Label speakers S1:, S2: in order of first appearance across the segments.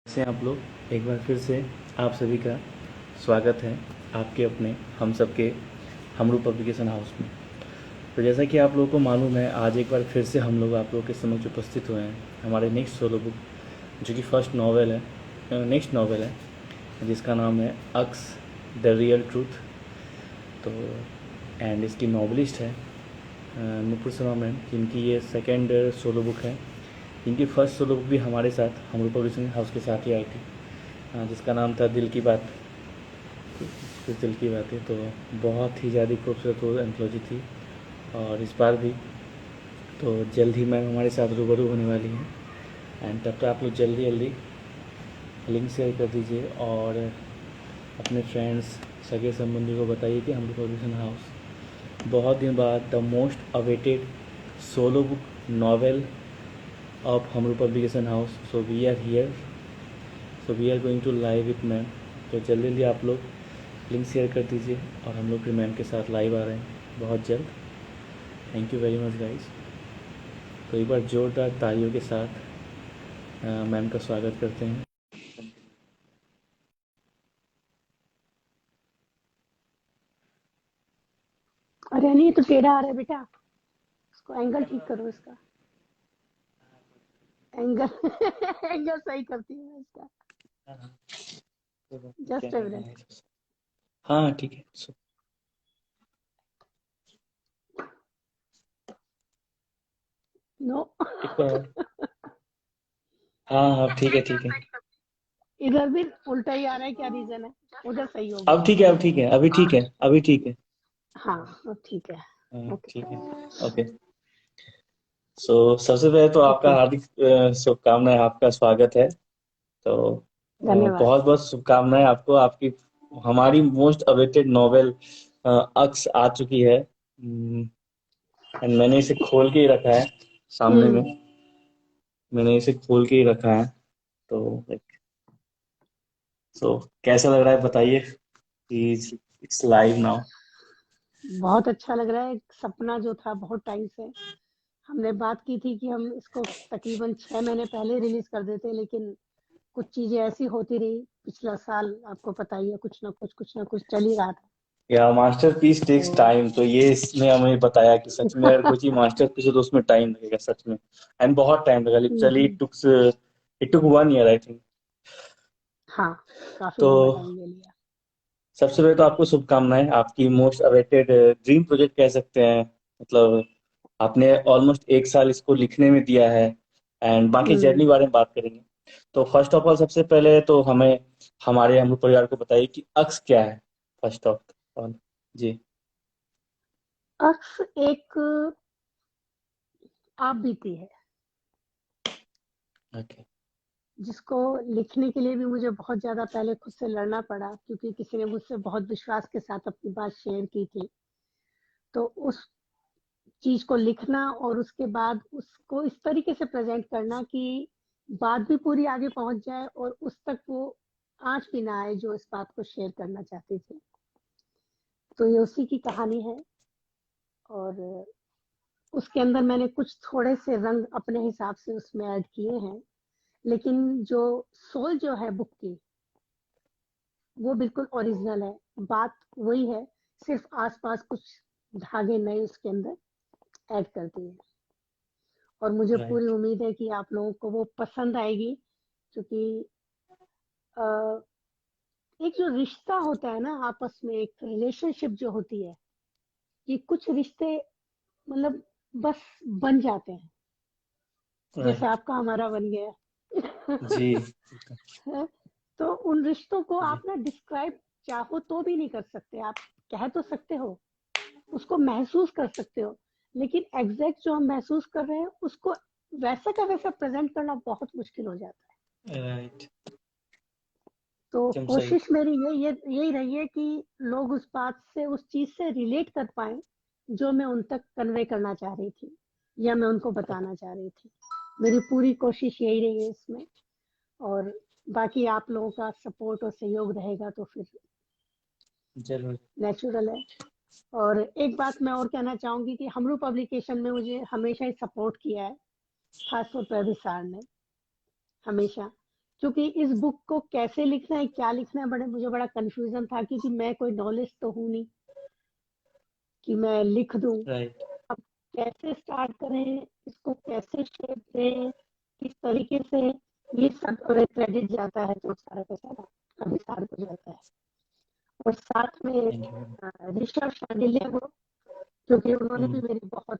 S1: से आप लोग एक बार फिर से आप सभी का स्वागत है आपके अपने हम सबके हमरू पब्लिकेशन हाउस में। तो जैसा कि आप लोगों को मालूम है, आज एक बार फिर से हम लोग आप लोगों के समक्ष उपस्थित हुए हैं हमारे नेक्स्ट सोलो बुक, जो कि नेक्स्ट नॉवेल है, जिसका नाम है अक्स द रियल ट्रूथ। तो एंड इसकी नॉवलिस्ट है नुपुर शर्मा मैम, जिनकी ये सेकेंड सोलो बुक है। इनकी फर्स्ट सोलो बुक भी हमारे साथ हमरू पब्लिशिंग हाउस के साथ ही आई थी, जिसका नाम था दिल की बात। कुछ दिल की बातें, तो बहुत ही ज़्यादा खूबसूरत वो एंथोलॉजी थी। और इस बार भी तो जल्द ही मैम हमारे साथ रूबरू होने वाली हैं। एंड तब तक आप लोग जल्दी जल्दी लिंक शेयर कर दीजिए और अपने फ्रेंड्स सगे संबंधी को बताइए कि हमरू पब्लिशिंग हाउस बहुत दिन बाद the most awaited solo book novel of हमरू publication house, so we are here, so we are going to live with ma'am. तो जल्दी जल्दी आप लोग लिंक शेयर कर दीजिए और हम लोग फिर मैम के साथ लाइव आ रहे हैं बहुत जल्द। Thank you very much guys. तो एक बार जोरदार तालियों के साथ मैम का स्वागत करते हैं।
S2: अरे नहीं, तो टेढ़ा आ रहा है बेटा, उसको एंगल ठीक करो इसका। एंगल एंगल सही करती हूँ मैं इसका। Just a minute.
S1: हाँ ठीक है।
S2: नो।
S1: एक बार और। हाँ हाँ ठीक है ठीक है।
S2: इधर भी उल्टा ही आ रहा है, क्या रीजन है? उधर सही हो
S1: अब
S2: गया।
S1: ठीक है, अब ठीक है, अभी ठीक है, अभी ठीक है।
S2: हाँ, अब ठीक है।
S1: हाँ
S2: ओके।
S1: ठीक है। ओके। सो सबसे पहले तो आपका
S2: ओके,
S1: हार्दिक शुभकामनाएं, आपका स्वागत है। तो
S2: धन्यवाद।
S1: बहुत बहुत शुभकामनाएं आपको। आपकी हमारी मोस्ट अवेटेड नॉवेल अक्स आ चुकी है, एंड मैंने इसे खोल के ही रखा है सामने में।
S2: हम्म।
S1: मैंने इसे खोल के ही रखा है। तो सो कैसा लग रहा है बताइए। It's live now.
S2: बहुत अच्छा लग रहा है। एक सपना जो था बहुत टाइम से, हमने बात की थी कि हम इसको तकरीबन 6 महीने पहले रिलीज कर देते, लेकिन कुछ चीजें ऐसी होती रही। पिछला साल आपको पता ही है, कुछ ना कुछ चल ही रहा था।
S1: या मास्टरपीस टेक्स
S2: तो
S1: टाइम, तो ये इसने हमें बताया कि सच में अगर कोई चीज मास्टरपीस हो तो उसमें टाइम लगेगा सच में। एंड बहुत टाइम लगा, literally
S2: hmm.
S1: It took 1 year I think.
S2: हाँ, काफी
S1: तो
S2: लंबा टाइम ले लिया।
S1: सबसे पहले तो आपको शुभकामनाएं, आपकी मोस्ट अवेटेड ड्रीम प्रोजेक्ट कह सकते हैं। मतलब आपने ऑलमोस्ट 1 साल इसको लिखने में दिया है, एंड बाकी
S2: हम्म।
S1: जर्नी बारे में बात करेंगे। तो फर्स्ट ऑफ ऑल, सबसे पहले तो हमें हमारे हम परिवार को बताइए कि अक्स क्या है, फर्स्ट ऑफ ऑल। जी।
S2: अक्स एक आप बीती है,
S1: ओके।
S2: जिसको लिखने के लिए भी मुझे बहुत ज्यादा पहले खुद से लड़ना पड़ा, क्योंकि किसी ने मुझसे बहुत विश्वास के साथ अपनी बात शेयर की थी। तो उस चीज को लिखना और उसके बाद उसको इस तरीके से प्रेजेंट करना कि बात भी पूरी आगे पहुंच जाए और उस तक वो आंच भी ना आए जो इस बात को शेयर करना चाहती थी। तो ये उसी की कहानी है। और उसके अंदर मैंने कुछ थोड़े से रंग अपने हिसाब से उसमें ऐड किए हैं, लेकिन जो सोल जो है बुक की, वो बिल्कुल ओरिजिनल है। बात वही है, सिर्फ आसपास कुछ धागे नए उसके अंदर ऐड कर दिए। और मुझे पूरी
S1: राइट।
S2: उम्मीद है कि आप लोगों को वो पसंद आएगी, क्योंकि अ, एक जो रिश्ता होता है ना आपस में, एक रिलेशनशिप जो होती है, ये कुछ रिश्ते मतलब बस बन जाते हैं, जैसे
S1: राइट।
S2: आपका हमारा बन गया।
S1: जी।
S2: है? तो उन रिश्तों को
S1: जी।
S2: आप ना डिस्क्राइब चाहो तो भी नहीं कर सकते। आप कह तो सकते हो, उसको महसूस कर सकते हो, लेकिन एग्जैक्ट जो हम महसूस कर रहे हैं उसको वैसा का वैसा प्रेजेंट करना बहुत मुश्किल हो जाता है।
S1: राइट।
S2: तो
S1: एकदम सही।
S2: कोशिश मेरी यही रही है कि लोग उस बात से, उस चीज से रिलेट कर पाए जो मैं उन तक कन्वे करना चाह रही थी या मैं उनको बताना चाह रही थी। मेरी पूरी कोशिश यही रही है इसमें। और बाकी आप लोगों का सपोर्ट और सहयोग रहेगा तो फिर
S1: जरूर।
S2: नेचुरल है। और एक बात मैं और कहना चाहूंगी कि हमरू पब्लिकेशन में मुझे हमेशा ही सपोर्ट किया है, खासतौर पर अभी सर ने हमेशा, क्योंकि इस बुक को कैसे लिखना है, क्या लिखना है, मुझे बड़ा कंफ्यूजन था, क्योंकि मैं कोई नॉलेज तो हूँ नहीं कि मैं लिख दूं।
S1: राइट।
S2: अब कैसे स्टार्ट करें, इसको कैसे शेप दें, किस तरीके से, ये सब क्रेडिट जाता है तो सारा का सारा अभी सार को जाता है। और साथ में
S1: थैंक यू।
S2: ऋषभ शांडिल्य को, क्योंकि उन्होंने भी
S1: हम्म।
S2: मेरी बहुत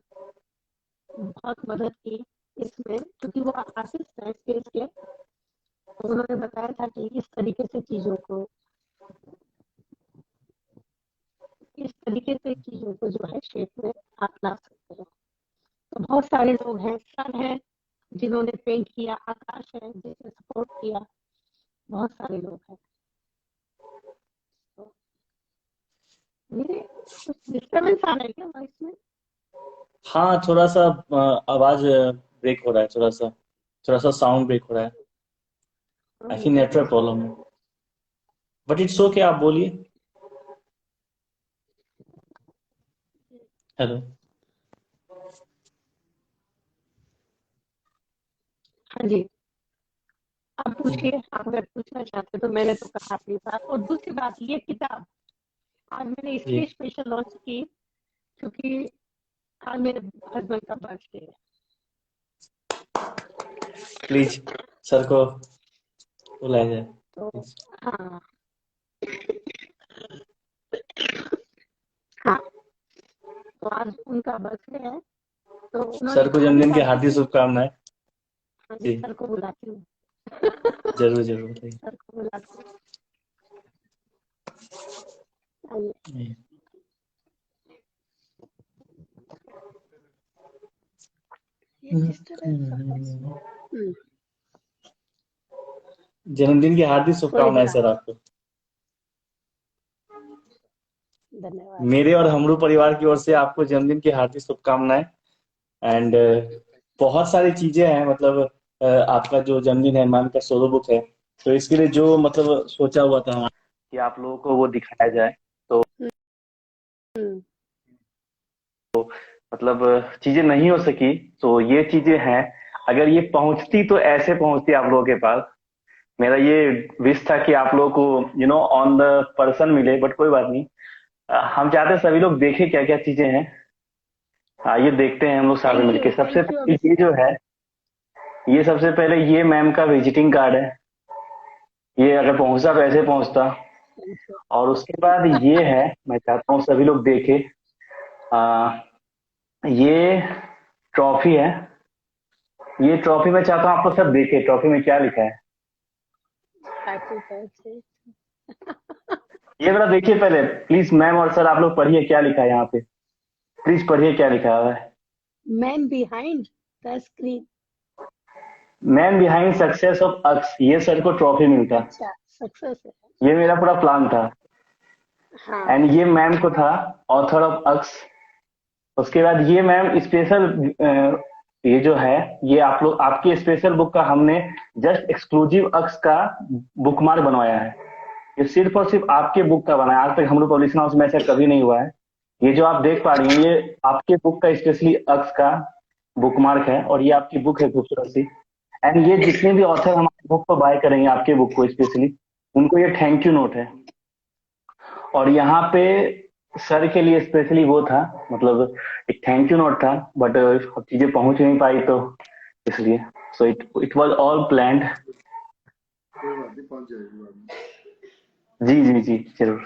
S2: बहुत मदद की इसमें, क्योंकि वो आर्टिस्ट है स्पेस के। तो उन्होंने बताया था कि इस तरीके से चीजों को जो है शेप में आप ला सकते हो। तो बहुत सारे लोग हैं, सर हैं जिन्होंने पेंट किया, आकाश है जिसने सपोर्ट किया, बहुत सारे लोग हैं। तो मेरे कुछ डिस्टर्बेंस आ रहा है क्या वॉइस में?
S1: हाँ, थोड़ा सा आवाज ब्रेक हो रहा है, थोड़ा सा साउंड ब्रेक हो रहा है। आई थिंक
S2: मुझे भी
S1: नेटवर्क
S2: ऐसा
S1: प्रॉब्लम
S2: लग
S1: है, बट इट्स ओके, आप बोलिए। हेलो।
S2: हाँ जी, आप पूछिए, आप अगर पूछना चाहते हो तो। मैंने तो कहा अपनी बात। और दूसरी बात, ये किताब आज मैंने
S1: जी,
S2: इसलिए स्पेशल लॉन्च की क्योंकि आज मेरे हस्बैंड का बर्थडे है।
S1: प्लीज सर को बुलाया जाए,
S2: तो
S1: प्लीज।
S2: हाँ, हाँ, तो आज उनका बर्थडे है, तो उन्होंने
S1: सर को
S2: कहा भी
S1: जन्मदिन की
S2: था कि
S1: हार्दिक
S2: तू,
S1: शुभकामनाएं।
S2: हाँ जी,
S1: जी,
S2: सर को बुलाती हूँ।
S1: जरूर जरूर बताइए।
S2: सर को बुलाती हूँ। आइए।
S1: जी।
S2: ये डिस्टर्बेंस है इसमें।
S1: जन्मदिन की हार्दिक
S2: कोई
S1: शुभकामनाएं
S2: बात
S1: सर आपको,
S2: नहीं, धन्यवाद।
S1: मेरे और हमरू परिवार की ओर से आपको जन्मदिन की हार्दिक शुभकामनाएं। एंड बहुत सारी चीजें हैं, मतलब आपका जो जन्मदिन है, मैम का सोलो बुक है, तो इसके लिए जो मतलब सोचा हुआ था कि आप लोगों को वो दिखाया जाए, तो
S2: हम्म,
S1: मतलब चीजें नहीं हो सकी, तो ये चीजें हैं। अगर ये पहुंचती तो ऐसे पहुंचती आप लोगों के पास। मेरा ये विश था कि आप लोगों को ऑन द पर्सन मिले, बट कोई बात नहीं। हम चाहते हैं सभी लोग देखें क्या क्या चीजें हैं। आइए देखते हैं हम लोग साथ में मिलके। सबसे
S2: थैंक यू
S1: पहले ये
S2: अभिषेक।
S1: जो है, ये सबसे पहले ये मैम का विजिटिंग कार्ड है। ये अगर पहुंचता तो ऐसे पहुंचता।
S2: Thank you.
S1: और उसके बाद ये है, मैं चाहता हूँ सभी लोग देखें। ये ट्रॉफी है। ये ट्रॉफी मैं चाहता हूँ आप लोग सब देखें, ट्रॉफी में क्या लिखा है।
S2: Happy birthday.
S1: ये बड़ा देखिए पहले, प्लीज मैम और सर आप लोग पढ़िए क्या लिखा है यहाँ पे। प्लीज पढ़िए क्या लिखा हुआ है।
S2: Man behind the screen.
S1: Man behind success of अक्स, ये सर को ट्रॉफी मिलता।
S2: अच्छा, सक्सेस है।
S1: ये मेरा पूरा प्लान था।
S2: हाँ।
S1: एंड ये मैम को था, ऑथर ऑफ अक्स। उसके बाद ये मैम स्पेशल, ये जो है, ये आप लोग आपकी स्पेशल बुक का हमने जस्ट एक्सक्लूसिव अक्स का बुकमार्क बनवाया है। ये सिर्फ और सिर्फ आपके बुक का बना है। आज तक हम लोग पब्लिशिंग हाउस में ऐसा कभी नहीं हुआ है। ये जो आप देख पा रही हैं, ये आपके बुक का स्पेशली अक्स का बुकमार्क है, और ये आपकी बुक है खूबसूरत सी। एंड ये जितने भी ऑथर हमारे बुक को बाय करेंगे, आपके बुक को स्पेशली, उनको ये थैंक यू नोट है। और यहाँ पे सर के लिए स्पेशली वो था, मतलब एक थैंक यू नोट था, बट चीजें पहुंच नहीं पाई, तो इसलिए so it was all planned.
S3: कोई बात नहीं, पहुंच जाएगी बाद में।
S1: जी जी जी, जरूर।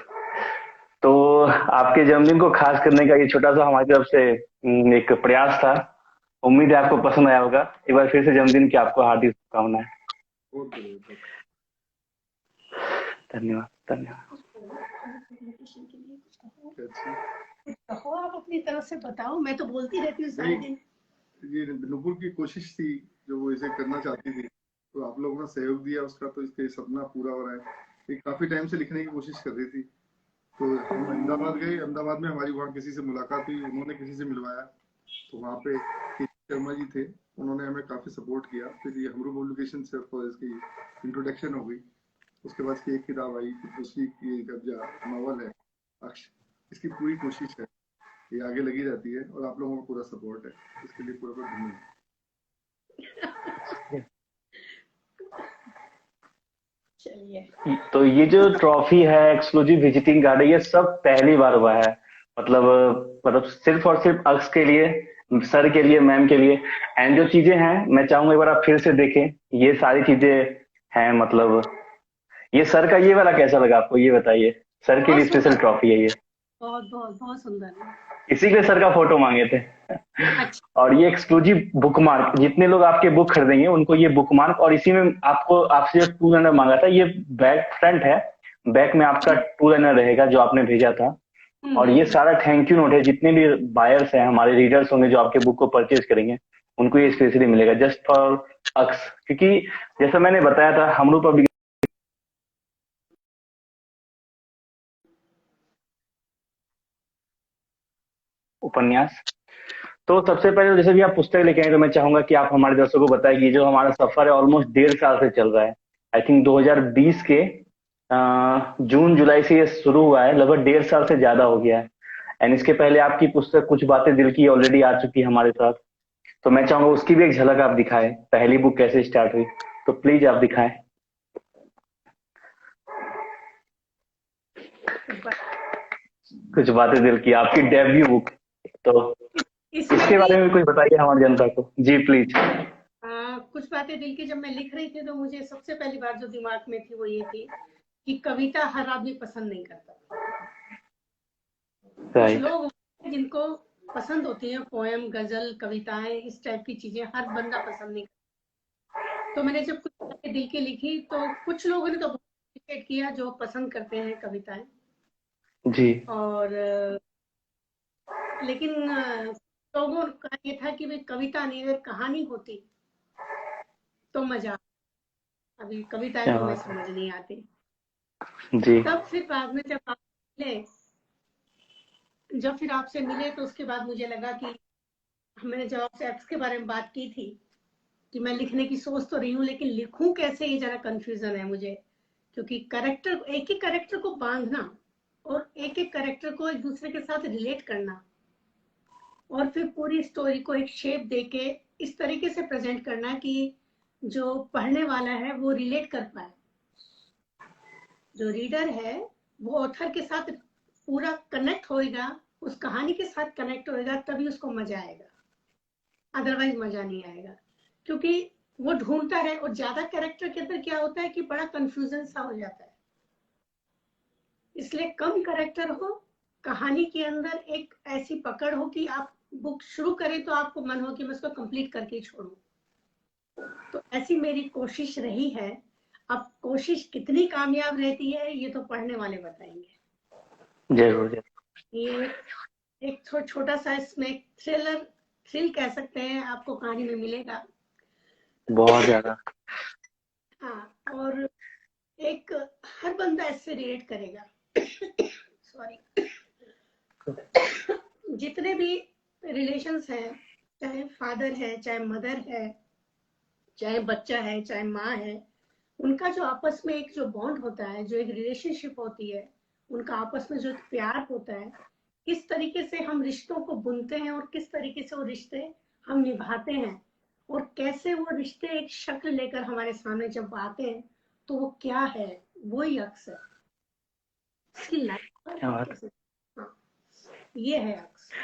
S1: तो आपके जन्मदिन को खास करने का ये छोटा सा हमारी तरफ से एक प्रयास था। उम्मीद है आपको पसंद आया होगा। एक बार फिर से जन्मदिन की आपको हार्दिक शुभकामनाएं।
S3: बहुत बढ़िया, बहुत
S1: धन्यवाद धन्यवाद।
S2: कम्युनिकेशन के लिए कुछ कहो।
S3: क्या अच्छी।
S2: कुछ कहो, आप अपनी तरफ से बताओ, मैं तो बोलती रहती हूँ सारे
S3: नहीं,
S2: दिन।
S3: ये नुपुर की कोशिश थी, जो वो इसे करना चाहती थी, तो आप लोगों ने सहयोग दिया उसका, तो इसका ये सपना पूरा हो रहा है। ये काफी टाइम से लिखने की कोशिश कर रही थी, तो हम अहमदाबाद गए। अहमदाबाद में हमारी वहाँ किसी से मुलाकात हुई, उन्होंने किसी से मिलवाया, तो वहाँ पे के शर्मा जी थे, उन्होंने हमें काफी सपोर्ट किया। फिर ये हमरू पब्लिकेशन से इसकी इंट्रोडक्शन हो गई। उसके बाद की एक किताब आई, फिर दूसरी ये कब्जा नॉवल है अक्ष। इसकी पूरी कोशिश है, ये आगे लगी रहती है, और आप लोगों का पूरा सपोर्ट है, इसके लिए पूरा पूरा धन्यवाद।
S2: चलिए।
S1: तो ये जो ट्रॉफी है, एक्सक्लूसिव विजिटिंग कार्ड है, ये सब पहली बार हुआ है। मतलब सिर्फ और सिर्फ अक्स के लिए, सर के लिए, मैम के लिए। एंड जो चीजें हैं, मैं चाहूंगा एक बार आप फिर से देखें। ये सारी चीजें हैं, मतलब ये सर का ये वाला कैसा लगा आपको, ये बताइए। सर के
S2: बहुत
S1: लिए स्पेशल
S2: सुंदर,
S1: ट्रॉफी है ये।
S2: बहुत बहुत बहुत सुंदर है।
S1: इसी के लिए सर का फोटो मांगे थे।
S2: अच्छा।
S1: और ये एक्सक्लूसिव बुक मार्क, जितने लोग आपके बुक खरीदेंगे उनको ये बुक मार्क, और इसी में आपको, आपसे जो टू रनर मांगा था, ये बैक फ्रंट है, बैक में आपका टू रनर रहेगा जो आपने भेजा था। और ये
S2: हम्म।
S1: सारा थैंक यू नोट है, जितने भी बायर्स हैं, हमारे रीडर्स होंगे जो आपके बुक को परचेज करेंगे, उनको ये स्पेशली मिलेगा जस्ट फॉर अक्स। क्योंकि जैसा मैंने बताया था, हम लोग पब्लिक उपन्यास। तो सबसे पहले तो जैसे भी आप पुस्तक लेके आए, तो मैं चाहूंगा कि आप हमारे दर्शकों को बताएं कि जो हमारा सफर है ऑलमोस्ट 1.5 साल से चल रहा है। आई थिंक 2020 के जून जुलाई से ये शुरू हुआ है, लगभग 1.5 साल से ज्यादा हो गया है। एंड इसके पहले आपकी पुस्तक कुछ बातें दिल की ऑलरेडी आ चुकी है हमारे साथ। तो मैं चाहूंगा उसकी भी एक झलक आप दिखाएं, पहली बुक कैसे स्टार्ट हुई, तो प्लीज आप दिखाएं कुछ बातें दिल की, आपकी डेब्यू बुक। तो
S2: इसमें
S1: इसके
S2: भी
S1: बारे में कुछ बताइए हमारी जनता को, जी प्लीज।
S2: कुछ बातें दिल की जब मैं लिख रही थी तो मुझे सबसे पहली बात जो दिमाग में थी वो ये थी कि कविता हर आदमी पसंद नहीं करता। कुछ
S1: राइट।
S2: लोग होते हैं जिनको पसंद होती है पोएम, गजल, कविताएं, इस टाइप की चीजें हर बंदा पसंद नहीं करता। तो मैंने जब कुछ बातें दिल की लिखी तो कुछ लोगों ने तो बहुत appreciate किया जो पसंद करते हैं कविताएं।
S1: जी।
S2: और लेकिन लोगों का ये था कि भाई कविता नहीं, अगर कहानी होती तो मजा। अभी कविताएं
S1: क्या
S2: तो हमें
S1: बात
S2: समझ नहीं आती।
S1: है जी।
S2: तब फिर बाद में जब फिर आपसे मिले तो उसके बाद मुझे लगा कि मैंने जब आपसे एक्स के बारे में बात की थी कि मैं लिखने की सोच तो रही हूँ लेकिन लिखूं कैसे, ये जरा कंफ्यूजन है मुझे। क्योंकि करेक्टर, एक ही करेक्टर को बांधना और एक एक करेक्टर को एक दूसरे के साथ रिलेट करना और फिर पूरी स्टोरी को एक शेप देके इस तरीके से प्रेजेंट करना कि जो पढ़ने वाला है वो रिलेट कर पाए, जो रीडर है वो ऑथर के साथ पूरा कनेक्ट होएगा, उस कहानी के साथ कनेक्ट होएगा, तभी उसको मजा आएगा, अदरवाइज मजा नहीं आएगा। क्योंकि वो ढूंढता है और ज्यादा कैरेक्टर के अंदर क्या होता है कि बड़ा कंफ्यूजन सा हो जाता है। इसलिए कम कैरेक्टर हो, कहानी के अंदर एक ऐसी पकड़ हो कि आप बुक शुरू करें तो आपको मन हो कि मैं उसको कंप्लीट करके ही छोड़ूं। तो ऐसी मेरी कोशिश रही है। अब कोशिश कितनी कामयाब रहती है ये तो पढ़ने वाले बताएंगे।
S1: जरूर जरूर।
S2: ये एक छोटा सा इसमें थ्रिल कह सकते हैं, आपको कहानी में मिलेगा।
S1: बहुत ज्यादा।
S2: हाँ, और एक हर बंदा इससे रिलेट करेगा। सॉरी। जितने भी रिलेशंस हैं, चाहे फादर है, चाहे मदर है, चाहे बच्चा है, चाहे माँ है, उनका जो आपस में एक जो बॉन्ड होता है, जो एक रिलेशनशिप होती है, उनका आपस में जो एक प्यार होता है, किस तरीके से हम रिश्तों को बुनते हैं और किस तरीके से वो रिश्ते हम निभाते हैं और कैसे वो रिश्ते एक शक्ल लेकर हमारे सामने जब आते हैं तो वो क्या है, वही अक्सर इसकी लाइफ पर
S1: क्या
S2: हम
S1: बात।
S2: कैसे। हाँ, ये है अक्सर।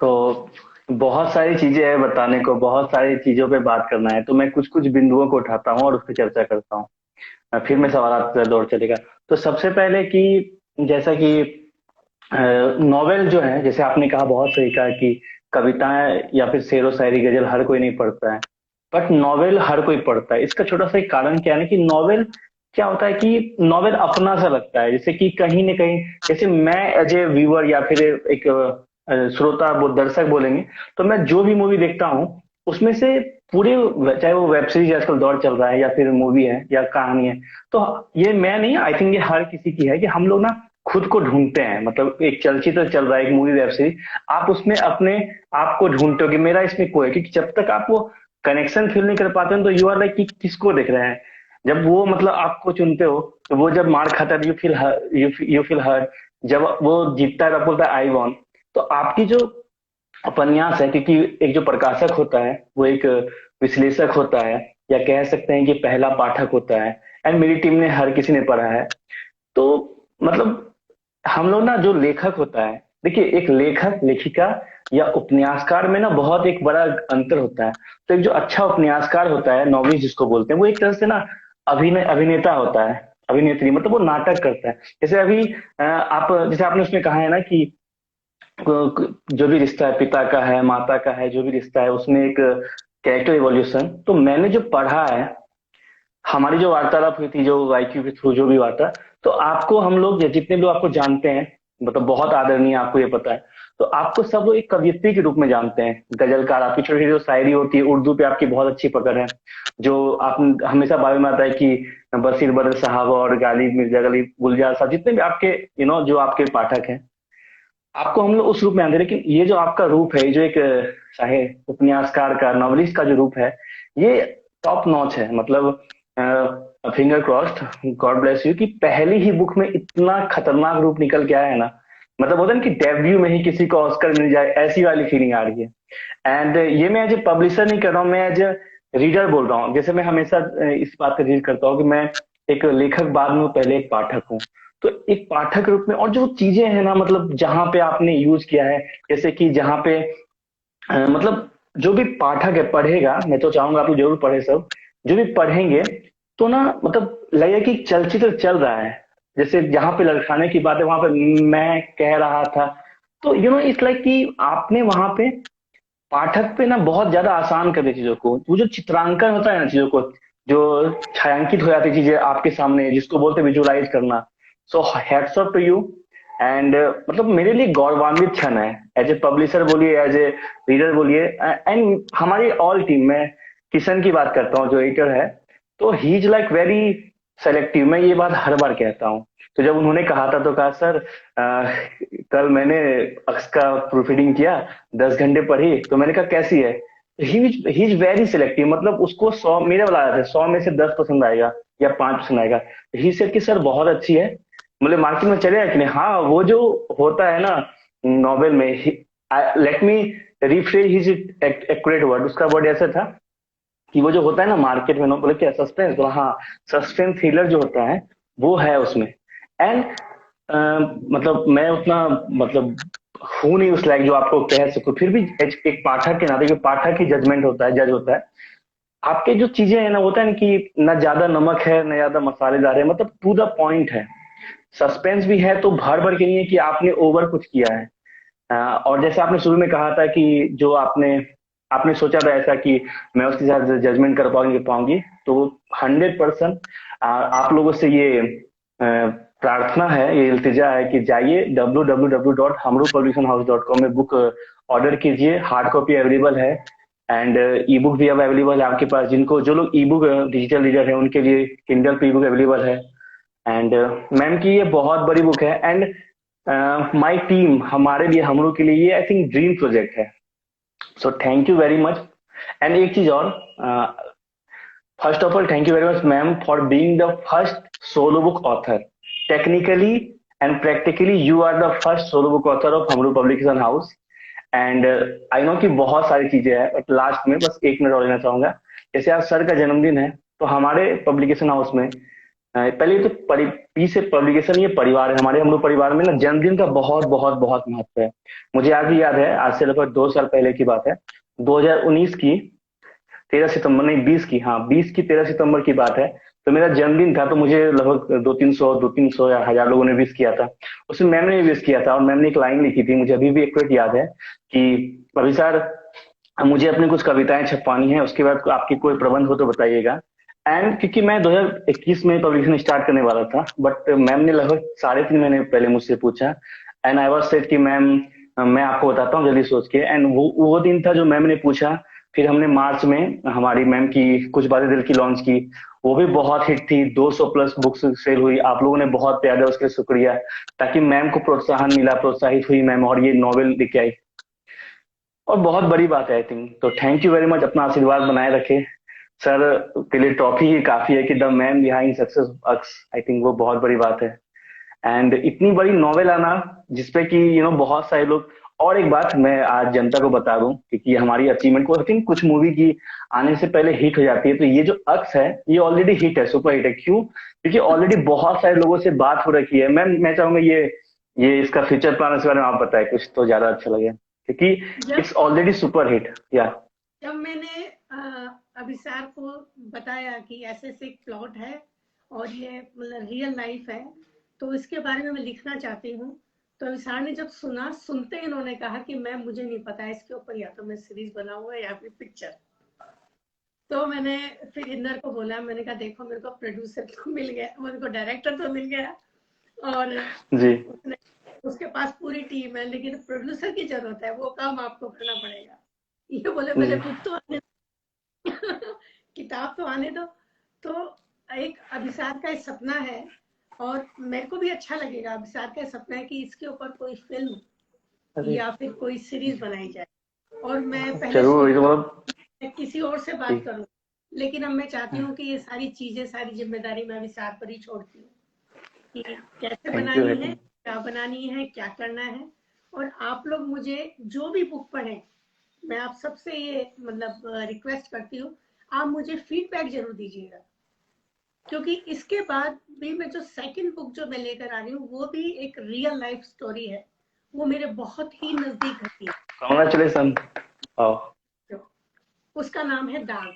S1: तो बहुत सारी चीजें हैं बताने को, बहुत सारी चीजों पे बात करना है, तो मैं कुछ कुछ बिंदुओं को उठाता हूँ और उस पर चर्चा करता हूँ। फिर मैं सवाल का दौर चलेगा। तो सबसे पहले कि जैसा कि नॉवेल जो है, जैसे आपने कहा, बहुत सही कहा कि कविताएं या फिर शेरो शायरी गजल हर कोई नहीं पढ़ता है, बट नॉवेल हर कोई पढ़ता है। इसका छोटा सा एक कारण क्या है ना, कि नॉवेल क्या होता है कि नॉवेल अपना सा लगता है, जैसे कि कहीं ना कहीं, जैसे मैं एज ए व्यूअर या फिर एक श्रोता, वो दर्शक बोलेंगे, तो मैं जो भी मूवी देखता हूँ उसमें से पूरे, चाहे वो वेब सीरीज आजकल दौर चल रहा है या फिर मूवी है या कहानी है, तो ये मैं नहीं, आई थिंक ये हर किसी की है कि हम लोग ना खुद को ढूंढते हैं। मतलब एक चलचित्र चल रहा है, एक मूवी, वेब सीरीज, आप उसमें अपने आप को ढूंढते हो कि मेरा इसमें कोई है, क्योंकि जब तक आप वो कनेक्शन फील नहीं कर पाते हैं तो यू आर लाइक कि किसको देख रहे हैं। जब वो, मतलब आपको चुनते हो, तो वो जब मार खाता है, यू फील हर्ट। जब वो जीतता है तब बोलता है आई वॉन। तो आपकी जो उपन्यास है, क्योंकि एक जो प्रकाशक होता है वो एक विश्लेषक होता है, या कह सकते हैं कि पहला पाठक होता है, एंड मेरी टीम ने हर किसी ने पढ़ा है। तो मतलब हम लोग ना, जो लेखक होता है, देखिए एक लेखक लेखिका या उपन्यासकार में ना बहुत एक बड़ा अंतर होता है। तो एक जो अच्छा उपन्यासकार होता है, नॉवेलिस्ट जिसको बोलते हैं, वो एक तरह से ना अभिनेता होता है, अभिनेत्री, मतलब वो नाटक करता है। जैसे अभी आप जैसे आपने उसमें कहा है ना कि जो भी रिश्ता है, पिता का है, माता का है, जो भी रिश्ता है, उसमें एक कैरेक्टर इवोल्यूशन। तो मैंने जो पढ़ा है, हमारी जो वार्तालाप हुई थी, जो IQ के थ्रू जो भी हुआ था, तो आपको हम लोग, या जितने लोग आपको जानते हैं, मतलब बहुत आदरणीय, आपको ये पता है, तो आपको सब लोग एक कवयित्री के रूप में जानते हैं, गजलकार। आपकी छोटी छोटी जो शायरी होती है, उर्दू पे आपकी बहुत अच्छी पकड़ है। जो आप हमेशा बारे में आता है कि बशीर बदर साहब और गालिब, मिर्जा गालिब, गुलजार साहब, जितने भी आपके जो आपके पाठक हैं, आपको हम लोग उस रूप में आते हैं। लेकिन ये जो आपका रूप है, ये जो एक चाहे उपन्यासकार का, नॉवलिस्ट का जो रूप है, ये टॉप नॉच है। मतलब finger crossed, God bless you, कि पहली ही बुक में इतना खतरनाक रूप निकल के आया है ना। मतलब होता है ना कि डेब्यू में ही किसी को ऑस्कर मिल जाए, ऐसी वाली फीलिंग आ रही है। एंड ये मैं एज ए पब्लिशर नहीं कर रहा हूँ, मैं एज ए रीडर बोल रहा हूँ। जैसे मैं हमेशा इस बात का जिक्र करता हूँ कि मैं एक लेखक बाद में पहले एक पाठक हूँ। तो एक पाठक रूप में, और जो चीजें हैं ना, मतलब जहां पे आपने यूज किया है, जैसे कि जहां पे मतलब जो भी पाठक है पढ़ेगा, मैं तो चाहूंगा आप लोग जरूर पढ़े सब, जो भी पढ़ेंगे, तो ना मतलब लगेगा कि चलचित्र चल रहा है। जैसे जहां पे लड़खाने की बात है, वहां पे मैं कह रहा था। तो इट्स लाइक कि आपने वहां पे पाठक पे ना बहुत ज्यादा आसान कर दी चीजों को। वो जो चित्रांकन होता है ना चीजों को, जो छायांकित हो जाती चीजें आपके सामने, जिसको बोलते विजुअलाइज करना। So hats off to you. And मतलब मेरे लिए गौरवान्वित क्षण है, एज ए पब्लिशर बोलिए, एज ए रीडर बोलिए, एंड हमारी ऑल टीम में किशन की बात करता हूँ जो एडिटर है। तो he is like very selective. मैं ये बात हर बार कहता हूँ। तो जब उन्होंने कहा था तो कहा, सर कल मैंने अक्स का प्रूफ रीडिंग किया, 10 घंटे पढ़ी, तो मैंने कहा कैसी है। He is very selective. मतलब उसको 100 मेरे वाला आया था, 100 में से 10 पसंद आएगा या 5 पसंद आएगा। ही सेड कि सर बहुत अच्छी है, मतलब मार्केट में चलेगा कि नहीं। हाँ, वो जो होता है ना नॉवेल में, let me rephrase his accurate word, उसका वर्ड ऐसा था कि वो जो होता है ना मार्केट में, बोले क्या सस्पेंस, बोला हाँ, सस्पेंस थ्रिलर जो होता है वो है उसमें। एंड मतलब मैं उतना मतलब हूं नहीं उस लायक जो आपको कह सकूं, फिर भी एक पाठक के नाते, पाठक ही जजमेंट होता है, जज होता है। आपके जो चीजें है ना, होता है ना कि ना ज्यादा नमक है ना ज्यादा मसालेदार है, मतलब टू द पॉइंट है। सस्पेंस भी है तो भर भर के नहीं है कि आपने ओवर कुछ किया है। और जैसे आपने शुरू में कहा था कि जो आपने आपने सोचा था ऐसा कि मैं उसके साथ जजमेंट कर पाऊंगी, तो 100% आप लोगों से ये प्रार्थना है, ये इल्तिजा है कि जाइए www.hamrupublicationhouse.com में बुक ऑर्डर कीजिए। हार्ड कॉपी अवेलेबल है, एंड ई बुक भी अब अवेलेबल है आपके पास। जिनको जो लोग ई बुक डिजिटल रीडर है, उनके लिए किंडल पे ई बुक अवेलेबल है। एंड मैम की ये बहुत बड़ी बुक है। एंड माय टीम, हमारे लिए, हम लोग के लिए ये आई थिंक ड्रीम प्रोजेक्ट है। So thank you very much. And एक चीज और, first of all thank you very much ma'am for being the first solo book author. Technically and practically you are the first solo book author of हमरू publication house. And I know कि बहुत सारी चीजें हैं, but last में बस एक minute और लेना चाहूंगा। जैसे आज सर का जन्मदिन है, तो हमारे पब्लिकेशन हाउस में पहले तो पी से पब्लिकेशन, ये परिवार है हमारे, हम लोग परिवार में ना जन्मदिन का बहुत बहुत बहुत महत्व है। मुझे आज भी याद है, आज से लगभग 2 साल पहले की बात है, 2019 की 13 सितंबर, नहीं 20 की, हाँ 20 की 13 सितंबर की बात है। तो मेरा जन्मदिन था, तो मुझे लगभग 200-300 या 1000 लोगों ने विश किया था। उसमें मैम ने विश किया था, और मैम ने एक लाइन लिखी थी, मुझे अभी भी एक्यूरेट याद है कि अभी सर मुझे अपनी कुछ कविताएं छपवानी है, उसके बाद आपकी कोई प्रबंध हो तो बताइएगा। एंड क्योंकि मैं 2021 में पब्लिकेशन स्टार्ट करने वाला था, बट मैम ने लगभग 3.5 महीने पहले मुझसे पूछा। एंड आई वाज सेड कि मैम मैं आपको बताता हूँ जल्दी सोच के। एंड वो दिन था जो मैम ने पूछा। फिर हमने मार्च में हमारी मैम की कुछ बातें दिल की लॉन्च की, वो भी बहुत हिट थी, 200 प्लस बुक्स सेल हुई। आप लोगों ने बहुत प्यार दिया, उसके लिए शुक्रिया। ताकि मैम को प्रोत्साहन मिला, प्रोत्साहित हुई मैम, और ये नॉवेल लेके आई, और बहुत बड़ी बात है आई थिंक। तो थैंक यू वेरी मच, अपना आशीर्वाद बनाए रखे। सर के लिए ट्रॉफी ही काफी है कि the man behind success Aks, I think वो बहुत बड़ी बात है। एंड इतनी बड़ी नॉवेल आना जिसपे कि बहुत सारे लोग, और एक बात मैं आज जनता को बता दूं, क्योंकि हमारी अचीवमेंट को आई थिंक कुछ मूवी की आने से पहले हिट हो जाती है, तो ये जो अक्स है ये ऑलरेडी हिट है, सुपर हिट है। क्यों? क्योंकि ऑलरेडी बहुत सारे लोगों से बात हो रखी है। मैं चाहूंगा ये इसका फ्यूचर प्लान इसके बारे में आप बताएं कुछ तो ज्यादा अच्छा लगे, क्योंकि
S2: जब
S1: इट्स ऑलरेडी सुपर हिट। या
S2: जब मैंने अभिसार को बताया कि ऐसे ऐसे एक प्लॉट है और ये मतलब रियल लाइफ है, तो इसके बारे में मैं लिखना चाहती हूँ, तो अभिसार ने जब सुना, सुनते ही इन्होंने कहा कि मैम मुझे नहीं पता है इसके ऊपर, या तो मैं सीरीज बनाऊंगा या फिर पिक्चर। तो मैंने फिर इंदर को बोला, मैंने कहा देखो मेरे को प्रोड्यूसर तो मिल गया, मेरे को डायरेक्टर तो मिल गया, और
S1: जी
S2: उसने उसके पास पूरी टीम है, लेकिन प्रोड्यूसर की जरूरत है, वो काम आपको करना पड़ेगा। ये बोले
S1: जी
S2: पहले बुक तो आने किताब तो आने दो। तो एक अभिसार का एक सपना है, और मेरे को भी अच्छा लगेगा, अभिसार का सपना है कि इसके ऊपर कोई फिल्म
S1: अरे
S2: या फिर कोई सीरीज बनाई जाए। और मैं पहले
S1: जरूर, ये तो
S2: सोचती
S1: मतलब
S2: मैं किसी और से
S1: जी
S2: बात करूं, लेकिन अब मैं चाहती हूँ कि ये सारी चीजें, सारी जिम्मेदारी मैं अभिसार पर ही छोड़ती हूँ कि कैसे
S1: थैंक यू
S2: बनानी है,
S1: थैंक
S2: क्या बनानी है, क्या करना है। और आप लोग मुझे जो भी बुक पढ़ें, मैं आप सबसे ये मतलब रिक्वेस्ट करती हूँ, आप मुझे फीडबैक जरूर दीजिएगा, क्योंकि इसके बाद भी मैं जो सेकंड बुक जो मैं लेकर आ रही हूँ, वो भी एक रियल लाइफ स्टोरी है, वो मेरे बहुत ही नजदीक घटी है।
S1: कॉन्ग्रेचुलेसन।
S2: तो उसका नाम है दाग।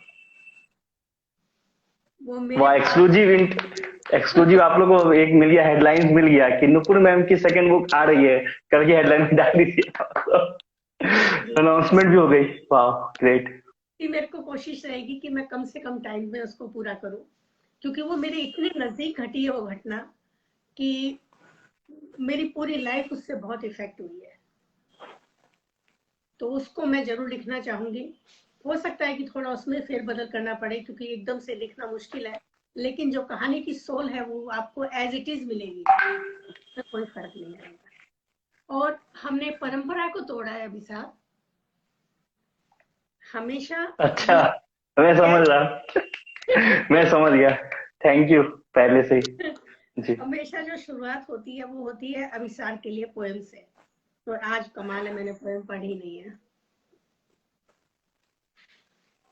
S2: वो मेरे
S1: वाह,
S2: बहुत
S1: एक्सक्लूसिव आप लोग को एक मिल गया, हेडलाइंस मिल गया कि नुपुर मैम की सेकंड बुक आ रही है, करके हेडलाइन में डाल दीजिए। अनाउंसमेंट भी हो गई। वाह ग्रेट।
S2: कि मेरे को कोशिश रहेगी कि मैं कम से कम टाइम में उसको पूरा करूं, क्योंकि वो मेरे इतने नजदीक घटी है वो घटना, कि मेरी पूरी लाइफ उससे बहुत इफेक्ट हुई है। तो उसको मैं जरूर लिखना चाहूंगी। हो सकता है कि थोड़ा उसमें फेरबदल करना पड़े, क्योंकि एकदम से लिखना मुश्किल है, लेकिन जो कहानी की सोल है वो आपको एज इट इज मिलेगी, उसमें कोई फर्क नहीं आएगा। और हमने परंपरा को तोड़ा है अभी साहब, हमेशा
S1: अच्छा,
S2: ये
S1: मैं समझ रहा, मैं समझ गया। थैंक यू पहले से ही। जी
S2: हमेशा जो शुरुआत होती है वो होती है अभिसार के लिए पोएम से, और आज कमाल है मैंने पोएम पढ़ी नहीं है।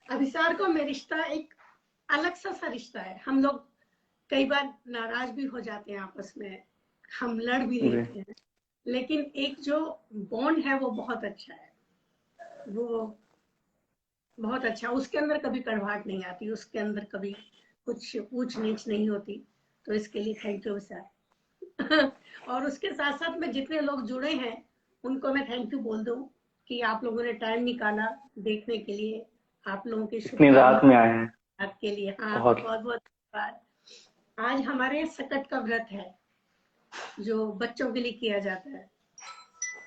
S2: अभिसार को मेरा रिश्ता एक अलग सा रिश्ता है। हम लोग कई बार नाराज भी हो जाते हैं आपस में, हम लड़ भी
S1: जी
S2: लेते हैं, लेकिन एक जो बॉन्ड है वो बहुत अच्छा है, वो बहुत अच्छा। उसके अंदर कभी कड़वाहट नहीं आती, उसके अंदर कभी कुछ ऊंच नीच नहीं होती। तो इसके लिए थैंक यू सर। और उसके साथ साथ में जितने लोग जुड़े हैं उनको मैं थैंक यू बोल दूं कि आप लोगों ने टाइम निकाला देखने के लिए। आप लोगों की
S1: इतनी रात में आए हैं।
S2: शुभकामनाएं आपके लिए। हाँ,
S1: बहुत
S2: बहुत बहुत धन्यवाद। आज हमारे सकट का व्रत है जो बच्चों के लिए किया जाता है,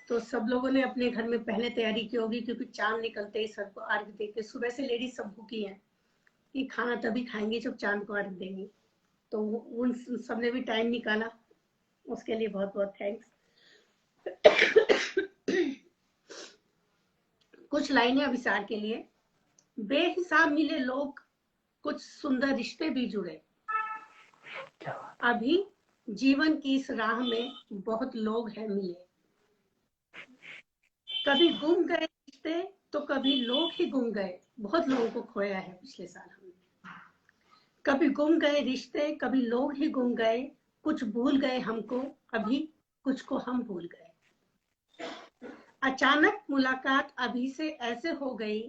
S2: तो सब लोगों ने अपने घर में पहले तैयारी की होगी, क्योंकि चांद निकलते ही सबको अर्घ देके, सुबह से लेडीज सब भूखी हैं कि खाना तभी खाएंगी जब चांद को अर्घ देंगी। तो उन सब ने भी टाइम निकाला, उसके लिए बहुत बहुत थैंक्स। कुछ लाइनें अभिसार के लिए। बेहिसाब मिले लोग, कुछ सुंदर रिश्ते भी जुड़े, अभी जीवन की इस राह में बहुत लोग हैं मिले। कभी गुम गए रिश्ते तो कभी लोग ही गुम गए, बहुत लोगों को खोया है पिछले साल हमने। कभी गुम गए रिश्ते, कभी लोग ही गुम गए, कुछ भूल गए हमको, अभी कुछ को हम भूल गए। अचानक मुलाकात अभी से ऐसे हो गई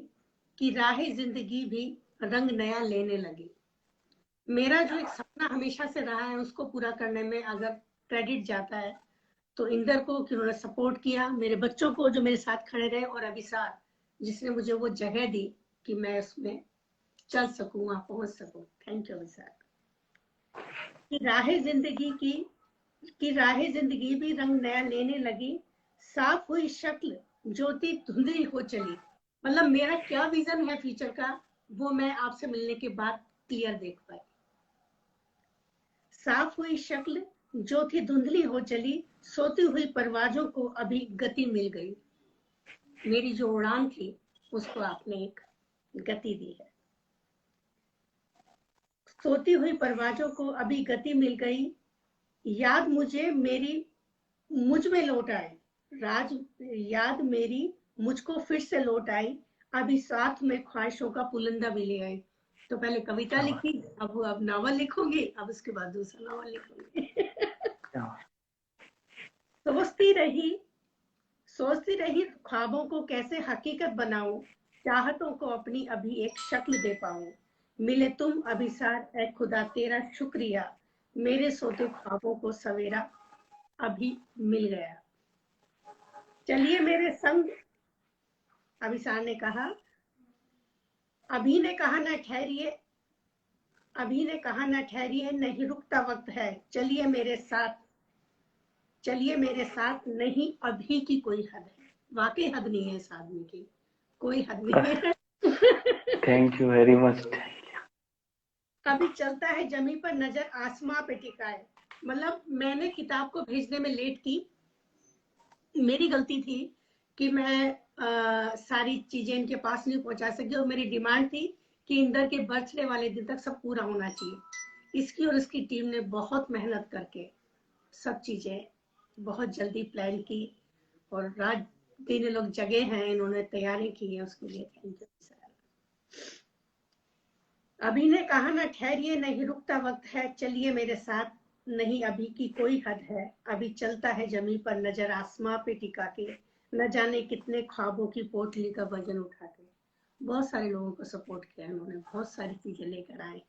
S2: कि राह जिंदगी भी रंग नया लेने लगी। मेरा जो एक सपना हमेशा से रहा है उसको पूरा करने में अगर क्रेडिट जाता है तो इंदर को, कि उन्होंने सपोर्ट किया, मेरे बच्चों को जो मेरे साथ खड़े रहे, और अभिसार जिसने मुझे वो जगह दी कि मैं उसमें चल सकूं, वहां पहुंच सकूं। Thank you Abhisar. कि राह जिंदगी भी रंग नया लेने लगी, साफ हुई शक्ल ज्योति धुंधली हो चली। मतलब मेरा क्या विजन है फ्यूचर का, वो मैं आपसे मिलने के बाद क्लियर देख पाई। साफ हुई शक्ल ज्योति धुंधली हो चली, सोती हुई परवाजों को अभी गति मिल गई। मेरी जो उड़ान थी उसको आपने एक गति दी है। सोती हुई परवाजों को अभी गति मिल गई, याद मुझे मेरी मुझ में लौट आए, राज याद मेरी मुझको फिर से लौट आई, अभी साथ में ख्वाहिशों का पुलंदा भी ले आई। तो पहले कविता लिखी, अब नावल लिखूंगी, अब उसके बाद दूसरा नावल लिखूंगी। सोचती रही ख्वाबों को कैसे हकीकत बनाऊं, चाहतों को अपनी अभी एक शक्ल दे पाऊं। मिले तुम अभिसार, ए खुदा तेरा शुक्रिया, मेरे सोते ख्वाबों को सवेरा अभी मिल गया। चलिए मेरे संग, अभिसार ने कहा, अभी ने कहा न ठहरिए, नहीं रुकता वक्त है, चलिए मेरे साथ, नहीं अभी की कोई हद है। वाकई हद नहीं है इस आदमी की, कोई हद नहीं है।
S1: Thank you very much.
S2: अभी चलता है जमी पर नजर आसमां पे टिकाए। मतलब मैंने किताब को भेजने में लेट की, मेरी गलती थी कि मैं सारी चीजें इनके पास नहीं पहुंचा सकी, और मेरी डिमांड थी कि इंदर के बर्थडे वाले दिन तक सब पूरा होना चाहिए। इसकी और इसकी टीम ने बहुत मेहनत करके सब चीजें बहुत जल्दी प्लान की, और रात दिन लोग जगे हैं, इन्होंने तैयारी की है, उसके लिए थैंक यू सर। अभी ने कहा ना ठहरिए, नहीं रुकता वक्त है, चलिए मेरे साथ, नहीं अभी की कोई हद है। अभी चलता है जमी पर नजर आसमां पे टिका के, न जाने कितने ख्वाबों की पोटली का वजन उठा के। बहुत सारे लोगों को सपोर्ट किया इन्होंने, बहुत सारी चीजें लेकर आए।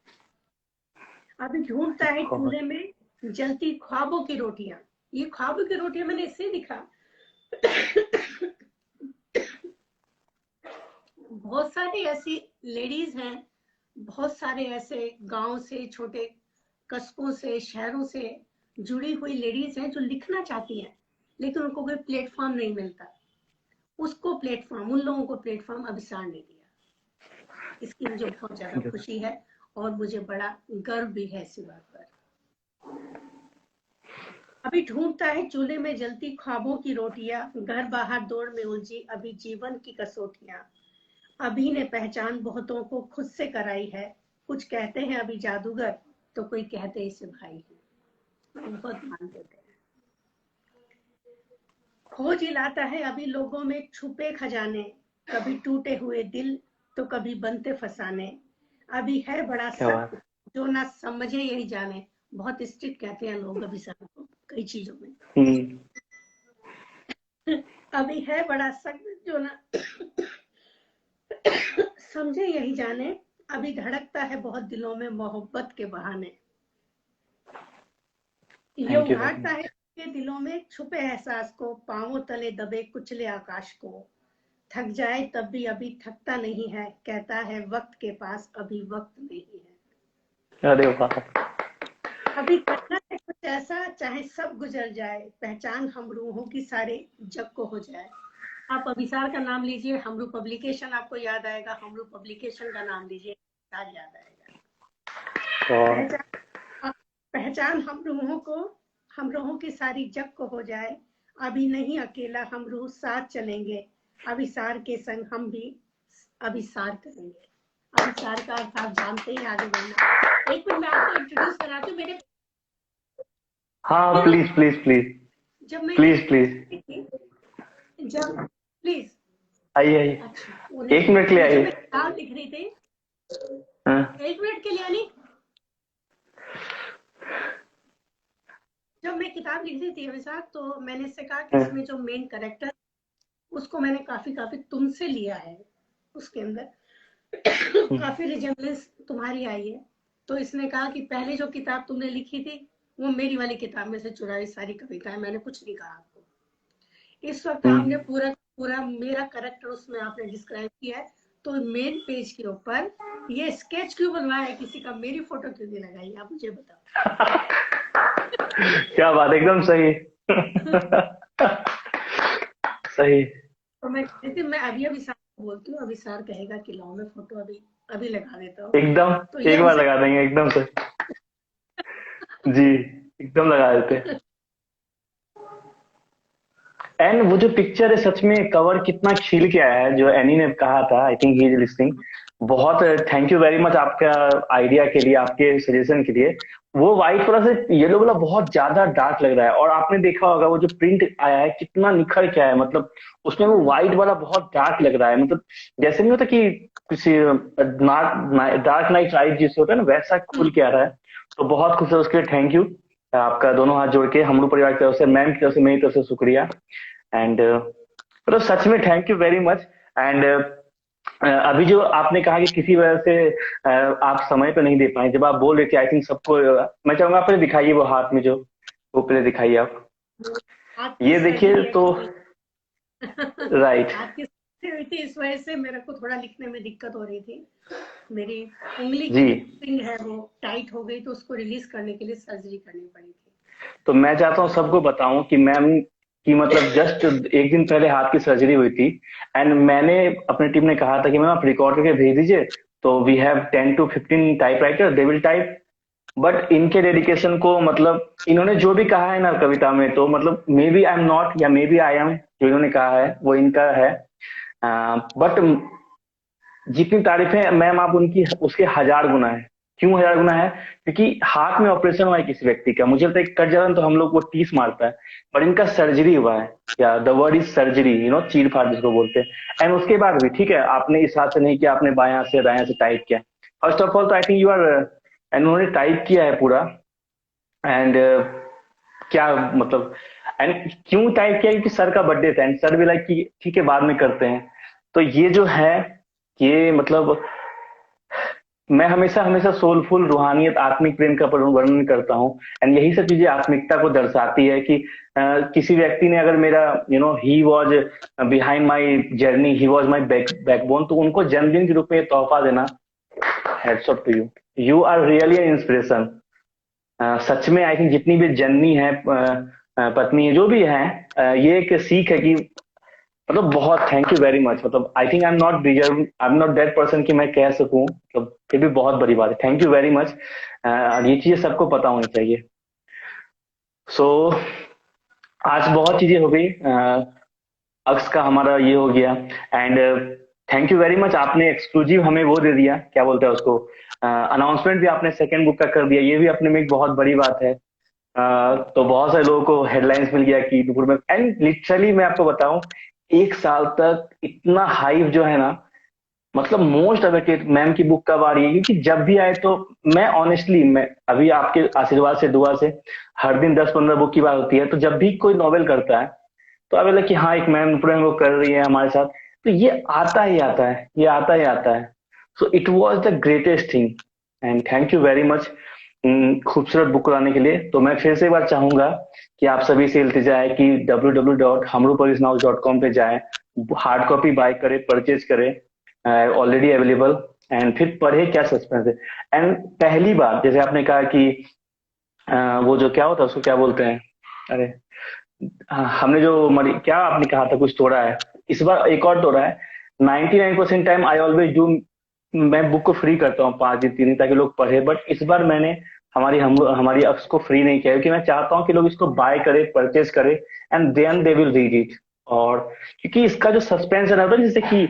S2: अभी ढूंढता है चूल्हे में जलती ख्वाबों की रोटियां। ये ख्वाबों की रोटियां मैंने इससे लिखा, बहुत सारी ऐसी लेडीज हैं, बहुत सारे ऐसे गांव से, छोटे कस्बों से, शहरों से जुड़ी हुई लेडीज हैं जो लिखना चाहती हैं, लेकिन उनको कोई प्लेटफॉर्म नहीं मिलता। उसको प्लेटफॉर्म, उन लोगों को प्लेटफॉर्म अभिसार ने दिया। इसकी मुझे बहुत ज्यादा खुशी है, और मुझे बड़ा गर्व भी है इसी बात पर। अभी ढूंढता है चूल्हे में जलती ख्वाबों की रोटियां, घर बाहर दौड़ में उलझी अभी जीवन की कसौटियां। अभी ने पहचान बहुतों को खुद से कराई है, कुछ कहते हैं अभी जादूगर, तो कोई कहते इसे भाई है, बहुत मान देते हैं। खोज लाता है अभी लोगों में छुपे खजाने, कभी टूटे हुए दिल तो कभी बनते फसाने। अभी है बड़ा सख्त जो ना समझे यही जाने। बहुत स्ट्रिक्ट कहते हैं लोग अभी सब को कई चीजों में। अभी है बड़ा सख्त जो ना समझे यही जाने, अभी धड़कता है बहुत दिलों में मोहब्बत के बहाने। ये उघाड़ता है के दिलों में छुपे एहसास को, पांवों तले दबे कुचले आकाश को। थक जाए तब भी अभी थकता नहीं है, कहता है वक्त के पास अभी वक्त नहीं है।
S1: अरे वाह।
S2: अभी करना है कुछ ऐसा चाहे सब गुजर जाए, पहचान हम रूहों की सारे जग को हो जाए। आप अभिसार का नाम लीजिए, हमरू पब्लिकेशन आपको याद आएगा, हमरू पब्लिकेशन का नाम लीजिए, याद आएगा। पहचान हम रूहों की सारी जग को हो जाए। अभी नहीं अकेला हम रूह साथ चलेंगे, अभिसार के संग हम भी अभिसार करेंगे। अभिसार का अर्थ आप जानते हैं, आगे बढ़ना। एक मिनट मैं आपको इंट्रोड्यूस कराती हूँ मेरे।
S1: हाँ प्लीज प्लीज प्लीज,
S2: जब मैं प्लीज आइए। अच्छा,
S1: 1 मिनट के लिए आइए।
S2: किताब लिख रही थी, 1 मिनट के लिए आनी। जब मैं किताब लिख रही थी अभिसार, तो मैंने इससे कहा कि इसमें जो मेन कैरेक्टर, उसको मैंने काफी तुमसे लिया है, उसके अंदर काफी रिजेम्बलेंस तुम्हारी आई है। तो इसने कहा कि पहले जो किताब तुमने लिखी थी वो मेरी वाली किताब में से चुराई सारी कविताएं, मैंने कुछ नहीं कहा आपको। इस वक्त आपने पूरा मेरा कैरेक्टर उसमें आपने डिस्क्राइब किया है। तो मेन पेज के ऊपर ये स्केच क्यों बनवाया है किसी का, मेरी फोटो क्यों नहीं लगाई, आप मुझे बताओ।
S1: क्या बात, एकदम सही। सही।
S2: तो मैं कहती मैं अभी सार बोलती हूँ, अभी सार कहेगा कि लाओ मैं फोटो अभी लगा देता हूँ।
S1: एकदम तो एक बार लगा देंगे, एकदम से जी, एकदम लगा देते। एंड वो जो पिक्चर है, सच में कवर कितना खिल के आया है, जो एनी ने कहा था, I think he is listening. बहुत थैंक यू वेरी मच आपका आइडिया के लिए, आपके सजेशन के लिए। वो व्हाइट वाला से येलो वाला बहुत ज्यादा डार्क लग रहा है, और आपने देखा होगा वो जो प्रिंट आया है कितना निखर के आया है, मतलब उसमें वो व्हाइट वाला बहुत डार्क लग रहा है, मतलब जैसे नहीं होता कि किसी डार्क नाइट राइज जिससे होता है ना, वैसा खुल के आ रहा है। तो बहुत खुश है, उसके लिए थैंक यू। आपका दोनों हाथ जोड़ के हम लोग परिवार की तरफ से, मैम की तरफ से, मेरी तरफ से शुक्रिया। एंड मतलब सच में thank you very much. And अभी जो आपने कहा कि किसी वजह से आप समय पे नहीं दे पाए, जब आप बोल रहे थे आई थिंक सबको मैं चाहूंगा आप पहले दिखाइए वो हाथ में जो, वो पहले दिखाइए आप,
S2: आपकी
S1: ये देखिए
S2: सर्जरी
S1: तो। राइट।
S2: आपकी सर्जरी हुई थी, इस वजह से मेरे को थोड़ा लिखने में दिक्कत हो रही थी। मेरी उंगली
S1: जी।
S2: की जो स्ट्रिंग है वो टाइट हो गई, तो उसको रिलीज करने के लिए सर्जरी करनी पड़ी थी।
S1: तो मैं चाहता हूँ सबको बताऊं कि मैम की मतलब जस्ट एक दिन पहले हाथ की सर्जरी हुई थी, एंड मैंने अपनी टीम ने कहा था कि मैम आप रिकॉर्ड करके भेज दीजिए, तो we have 10 to 15 typewriter, they will type. But इनके डेडिकेशन को मतलब इन्होंने जो भी कहा है ना कविता में, तो मतलब maybe I am not या मे बी आई एम, जो इन्होंने कहा है वो इनका है। बट जितनी तारीफें मैम आप उनकी उसके 1000 गुना है। क्यों 1000 गुना है? क्योंकि हाथ में ऑपरेशन हुआ है किसी व्यक्ति का, मुझे लगता है कट जाता तो हम लोग वो 30 मारता है, पर इनका सर्जरी हुआ है, या द वर्ड इज सर्जरी, चीर फाड़ जिसको बोलते हैं। एंड उसके बाद भी ठीक है, आपने इस हाथ से नहीं किया, आपने बायां से दायां से टाइप किया। फर्स्ट ऑफ ऑल तो I think you are, and उन्होंने टाइप किया है पूरा। एंड क्या मतलब, एंड क्यों टाइप किया? क्योंकि सर का बर्थडे था, एंड सर भी लाइक कि ठीक है बाद में करते हैं। तो ये जो है, ये मतलब मैं हमेशा हमेशा सोलफुल रूहानियत आत्मिक प्रेम का वर्णन करता हूँ, एंड यही सब चीजें आत्मिकता को दर्शाती है कि किसी व्यक्ति ने अगर मेरा he was behind my journey, he was my backbone, तो उनको जन्मदिन के रूप में ये तोहफा देना, hats off to you. You are really an inspiration. सच में आई थिंक जितनी भी जननी है, पत्नी है, जो भी है, ये एक सीख है कि मतलब बहुत थैंक यू वेरी मच। मतलब I think I am not that person कि मैं कह सकूं, मतलब ये भी बहुत बड़ी बात है, थैंक यू वेरी मच। ये चीजें सबको पता होनी चाहिए। सो आज बहुत चीजें हो गई, अक्स का हमारा ये हो गया। And thank you very much, आपने एक्सक्लूसिव हमें वो दे दिया, क्या बोलते हैं उसको, अनाउंसमेंट भी आपने सेकंड बुक का कर दिया, ये भी अपने में एक बहुत बड़ी बात है। तो बहुत सारे लोगों को हेडलाइंस मिल गया कि नुपुर में, एंड लिटरली मैं आपको बताऊं, 1 साल तक इतना हाइप जो है ना, मतलब मोस्ट अवेटेड मैम की बुक कब आ रही है, क्योंकि जब भी आए तो मैं ऑनेस्टली, मैं अभी आपके आशीर्वाद से, दुआ से हर दिन 10-15 बुक की बात होती है, तो जब भी कोई नॉवेल करता है तो अब लगा कि हाँ एक मैम नुपुर वो कर रही है हमारे साथ, तो ये आता ही आता है, ये आता ही आता है। So it was the greatest thing, and thank you very much खूबसूरत बुक लाने के लिए। तो मैं फिर से एक बार चाहूंगा कि आप सभी से इल्तिजा है कि www.hamruparisnow.com पे जाएं, हार्ड कॉपी बाय करें, परचेज करें, ऑलरेडी अवेलेबल, एंड फिर पढ़े, क्या सस्पेंस है। एंड पहली बार जैसे आपने कहा कि वो जो क्या होता है उसको क्या बोलते हैं, अरे हाँ, हमने जो क्या आपने कहा था कुछ तोड़ा है, इस बार एक और तोड़ा है। 99% टाइम आई ऑलवेज डू, मैं बुक को फ्री करता हूँ 5 दिन 3 दिन ताकि लोग पढ़े, बट इस बार मैंने हमारी अक्स को फ्री नहीं किया, क्योंकि मैं चाहता हूँ कि लोग इसको बाय करें, परचेज करें, and then they will read it. और क्योंकि इसका जो सस्पेंस है ना, जैसे कि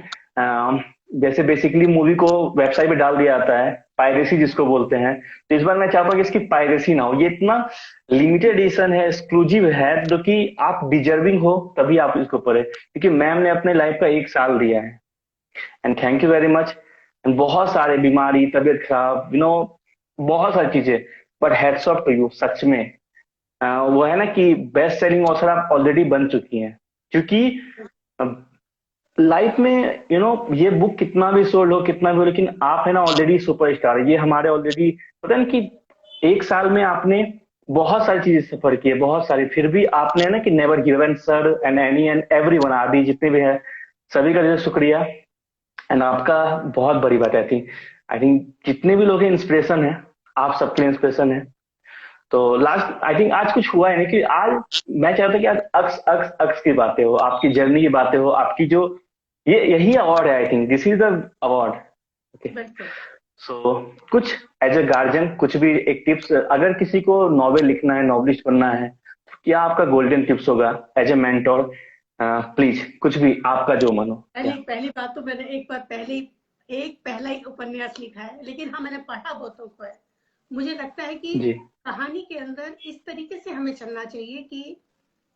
S1: जैसे बेसिकली मूवी को वेबसाइट पे डाल दिया जाता है, पायरेसी जिसको बोलते हैं, तो इस बार मैं चाहता हूँ कि इसकी पायरेसी ना हो। ये इतना लिमिटेड एडिशन है, एक्सक्लूसिव है, जो कि आप डिजर्विंग हो तभी आप इसको पढ़े, क्योंकि मैम ने अपने लाइफ का 1 साल दिया है। And thank you very much. बहुत सारे बीमारी, तबीयत खराब, बहुत सारी चीजें, but heads off to you, सच में। वो है ना कि बेस्ट सेलिंग ऑथर आप ऑलरेडी बन चुकी हैं, क्योंकि लाइफ में ये बुक कितना भी सोल्ड हो, कितना भी हो, लेकिन आप है ना ऑलरेडी सुपरस्टार, ये हमारे ऑलरेडी पता नहीं कि 1 साल में आपने बहुत सारी चीजें सफर की है, बहुत सारी, फिर भी आपने है ना कि never given, sir and any and everyone, आदि जितने भी है सभी का जो शुक्रिया। एंड आपका बहुत बड़ी बात है, आई थिंक जितने भी लोग हैं इंस्पिरेशन है, आप सबके लिए इंस्पिरेशन है। तो लास्ट आई थिंक आज कुछ हुआ है नहीं, कि आज मैं चाहता हूँ कि आज अक्स अक्स अक्स की बातें हो, आपकी जर्नी की बातें हो, आपकी जो ये यही अवार्ड है, I think this is the award. Okay,
S2: बिल्कुल।
S1: सो कुछ एज ए गार्जियन कुछ भी एक टिप्स, अगर किसी को नॉवेल लिखना है, नॉवलिस्ट बनना है, तो क्या आपका गोल्डन टिप्स होगा एज ए मेंटोर? प्लीज कुछ भी आपका जो मन हो।
S2: पहली बात तो मैंने एक पहला ही उपन्यास लिखा है, लेकिन हाँ मैंने पढ़ा बहुतों को है, मुझे लगता है कि
S1: जी
S2: कहानी के अंदर इस तरीके से हमें चलना चाहिए कि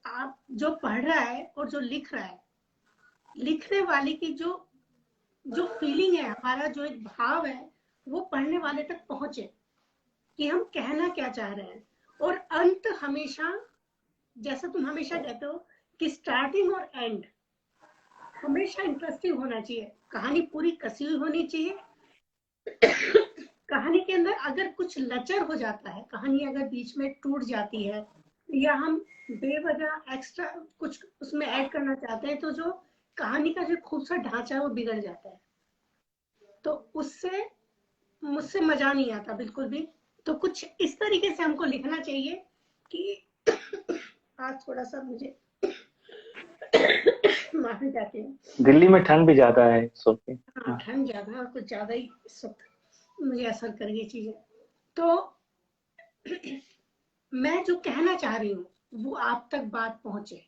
S2: आप जो पढ़ रहा है और जो लिख रहा है, लिखने वाले की जो जो फीलिंग है, हमारा जो एक भाव है, वो पढ़ने वाले तक पहुंचे कि हम कहना क्या चाह रहे हैं। और अंत हमेशा, जैसा तुम हमेशा कहते हो कि स्टार्टिंग और एंड हमेशा इंटरेस्टिंग होना चाहिए, कहानी पूरी कसी हुई होनी चाहिए। कहानी के अंदर अगर कुछ लचर हो जाता है, कहानी अगर बीच में टूट जाती है, या हम बेवजह एक्स्ट्रा कुछ उसमें ऐड करना चाहते हैं, तो जो कहानी का जो खूबसूरत ढांचा है वो बिगड़ जाता है। तो उससे मुझसे मजा नहीं आता बिल्कुल भी। तो कुछ इस तरीके से हमको लिखना चाहिए कि आज थोड़ा सा मुझे माफी चाहती हूँ।
S1: दिल्ली में ठंड भी ज्यादा है सोफी।
S2: हाँ,
S1: हाँ
S2: ठंड ज्यादा है, कुछ ज्यादा ही इस वक्त मुझे असर कर ये चीजें। तो मैं जो कहना चाह रही हूँ वो आप तक बात पहुंचे।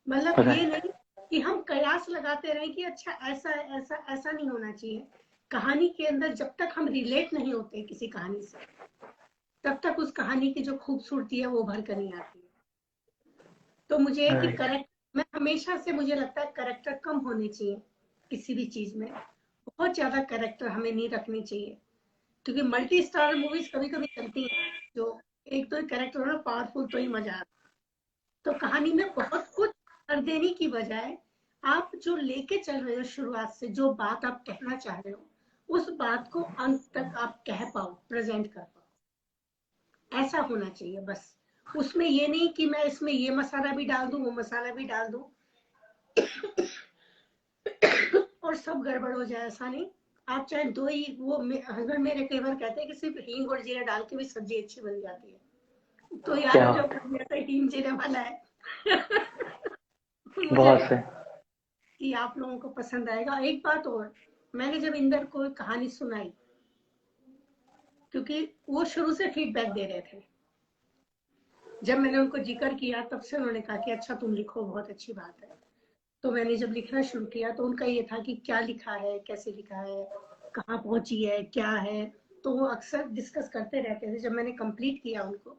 S2: मतलब ये
S1: राइट।
S2: नहीं कि हम कयास लगाते रहें कि अच्छा ऐसा है, ऐसा ऐसा नहीं होना चाहिए। कहानी के अंदर जब तक हम रिलेट नहीं होते किसी कहानी से, तब तक उस कहानी की जो खूबसूरती है वो उभर कर नहीं आती है। तो मुझे कि
S1: राइट।
S2: करेक्ट मैं हमेशा से, मुझे लगता है करेक्टर कम होने चाहिए किसी भी चीज में। बहुत ज्यादा करेक्टर हमें नहीं रखने चाहिए, क्योंकि मल्टी स्टार मूवीज कभी कभी चलती हैं, जो एक दो कैरेक्टर हो ना पावरफुल, तो ही मजा आता है। तो कहानी में बहुत कुछ कर देने की बजाय आप जो लेके चल रहे हो शुरुआत से, जो बात आप कहना चाह रहे हो, उस बात को अंत तक आप कह पाओ, प्रेजेंट कर पाओ। ऐसा होना चाहिए बस। उसमें ये नहीं कि मैं इसमें ये मसाला भी डाल दूं, वो मसाला भी डाल दूं और सब गड़बड़ हो जाए, ऐसा नहीं। आप चाहे दो ही, वो हस्बैंड मेरे कई बार कहते हैं कि सिर्फ हींग और जीरा डाल के भी सब्जी अच्छी बन जाती है। तो याद
S1: क्या
S2: है
S1: बात
S2: जब मेरा तो हींग जीरा वाला है
S1: है।
S2: मुझे
S1: बहुत
S2: लगा
S1: से।
S2: कि आप लोगों को पसंद आएगा। एक बात और, मैंने जब इंदर को कहानी सुनाई, क्योंकि वो शुरू से फीडबैक दे रहे थे, जब मैंने उनको जिक्र किया तब से उन्होंने कहा कि अच्छा तुम लिखो, बहुत अच्छी बात है। तो मैंने जब लिखना शुरू किया तो उनका ये था कि क्या लिखा है, कैसे लिखा है, कहाँ पहुंची है, क्या है। तो वो अक्सर डिस्कस करते रहते थे। जब मैंने कंप्लीट किया उनको,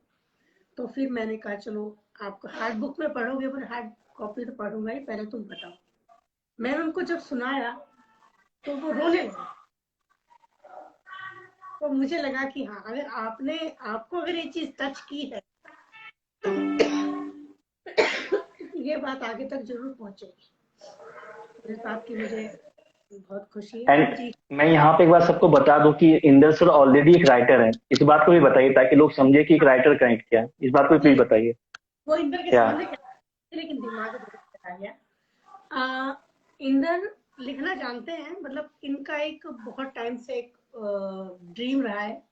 S2: तो फिर मैंने कहा चलो, आप हार्ड बुक में पढ़ोगे पर हार्ड कॉपी तो पढ़ूंगा ही, पहले तुम बताओ। मैंने उनको जब सुनाया तो वो रोने लगे। तो मुझे लगा कि हाँ, अगर आपको अगर ये चीज टच की है, ये बात आगे तक जरूर पहुंचेगी। इस बात की मुझे बहुत खुशी है
S1: एंड
S2: जी।
S1: मैं यहाँ पे एक बार सबको बता दूं कि इंदर सर ऑलरेडी एक राइटर है, इस बात को भी बताइए ताकि लोग समझे कि एक राइटर कनेक्ट किया है, इस बात को भी
S2: जी,
S1: प्लीज बताइए।
S2: वो इंदर के
S1: या
S2: सामने लेकिन दिमाग आ गया। इंदर लिखना जानते हैं, मतलब इनका एक बहुत टाइम से एक ड्रीम रहा है,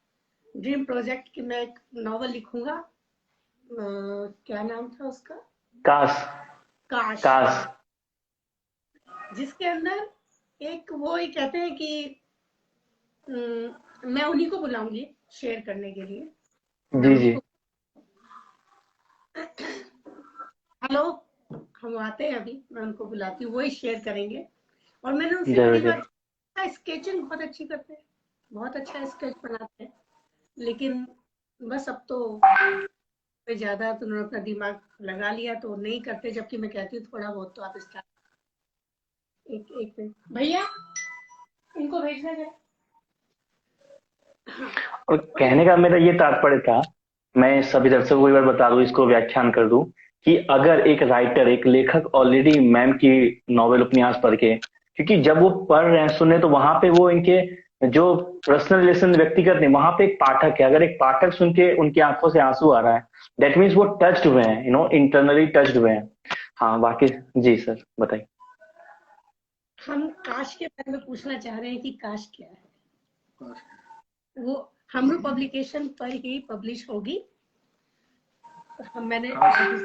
S2: ड्रीम प्रोजेक्ट कि मैं एक नॉवल लिखूंगा। क्या नाम था उसका?
S1: काश।
S2: काश।
S1: काश।
S2: जिसके अंदर एक वो ही कहते हैं कि मैं उन्हीं को बुलाऊंगी शेयर करने के लिए। मैं
S1: जी जी।
S2: उनको, हेलो, हम आते हैं अभी, मैं उनको बुलाती हूँ, वही शेयर करेंगे। और मैंने उनसे
S1: जरूर
S2: कई बार,
S1: जरूर।
S2: स्केचिंग बहुत अच्छी करते हैं, बहुत अच्छा स्केच बनाते हैं। लेकिन बस अब तो पे ज्यादा तो उन्होंने अपना दिमाग लगा लिया तो नहीं करते, जबकि मैं कहती हूँ थोड़ा बहुत तो आप स्टार्ट। एक एक मिनट भैया, इनको भेजना है। हाँ,
S1: और
S2: वही
S1: कहने का मेरा ये तात्पर्य था, मैं सभी दर्शकों को एक बार बता दूं, इसको व्याख्यान कर दूं कि अगर एक राइटर, एक लेखक ऑलरेडी मैम की नॉवेल उपन्यास पढ़ के, क्योंकि जब वो पढ़ रहे हैं सुने तो वहां पे वो इनके जो पर्सनल रिलेशन व्यक्तिगत नहीं, वहां पे एक पाठक है, अगर एक पाठक सुन के उनकी आंखों से आंसू आ रहा है, दैट मीन्स वो टच्ड हुए हैं, इंटरनली टच्ड हुए हैं। हाँ बाकी। जी सर बताइए।
S2: हम काश के बारे में पूछना चाह रहे हैं कि काश क्या है।
S3: काश।
S2: वो हमरू पब्लिकेशन पर ही पब्लिश होगी। मैंने
S3: काश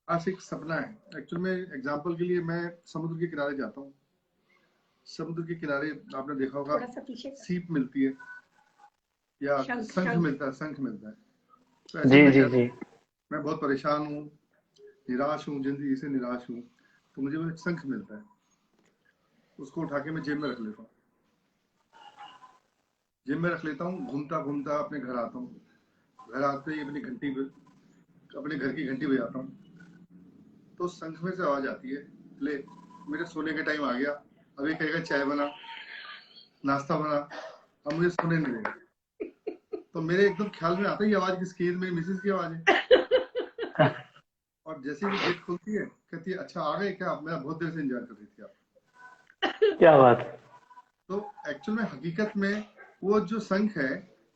S3: काश एक सपना है। एक्चुअल में एग्जांपल के लिए मैं समुद्र के किनारे जाता हूँ। समुद्र के किनारे आपने देखा होगा
S2: थोड़ा सा पीछे कर,
S3: सीप मिलती है या
S2: शंख
S3: शंख
S2: शंख।
S3: मिलता है, शंख मिलता है। तो ऐसे
S1: जी
S3: में
S1: जी
S3: क्या,
S1: जी।
S3: मैं बहुत परेशान हूँ, निराश हूँ, जिंदगी से निराश हूँ, तो मुझे वो एक शंख मिलता है, उसको उठा के मैं जेब में रख लेता हूँ। जेब में रख लेता हूँ, घूमता घूमता अपने घर आता हूँ। घर आते ही अपने घर की घंटी बजाता हूँ, तो शंख में से आवाज आती है, ले मेरे सोने का टाइम आ गया, अब ये कहेगा चाय बना, नाश्ता बना, अब मुझे सोने नहीं देगा। तो मेरे एकदम ख्याल में आता है ये आवाज किसकी है, मेरी मिसेज की आवाज है। और जैसे ही वो गेट खोलती है, कहती है अच्छा आ गए क्या, मैं बहुत देर से इंतजार कर रही थी आप।
S1: क्या बात है।
S3: तो एक्चुअल में हकीकत में वो जो शंख है,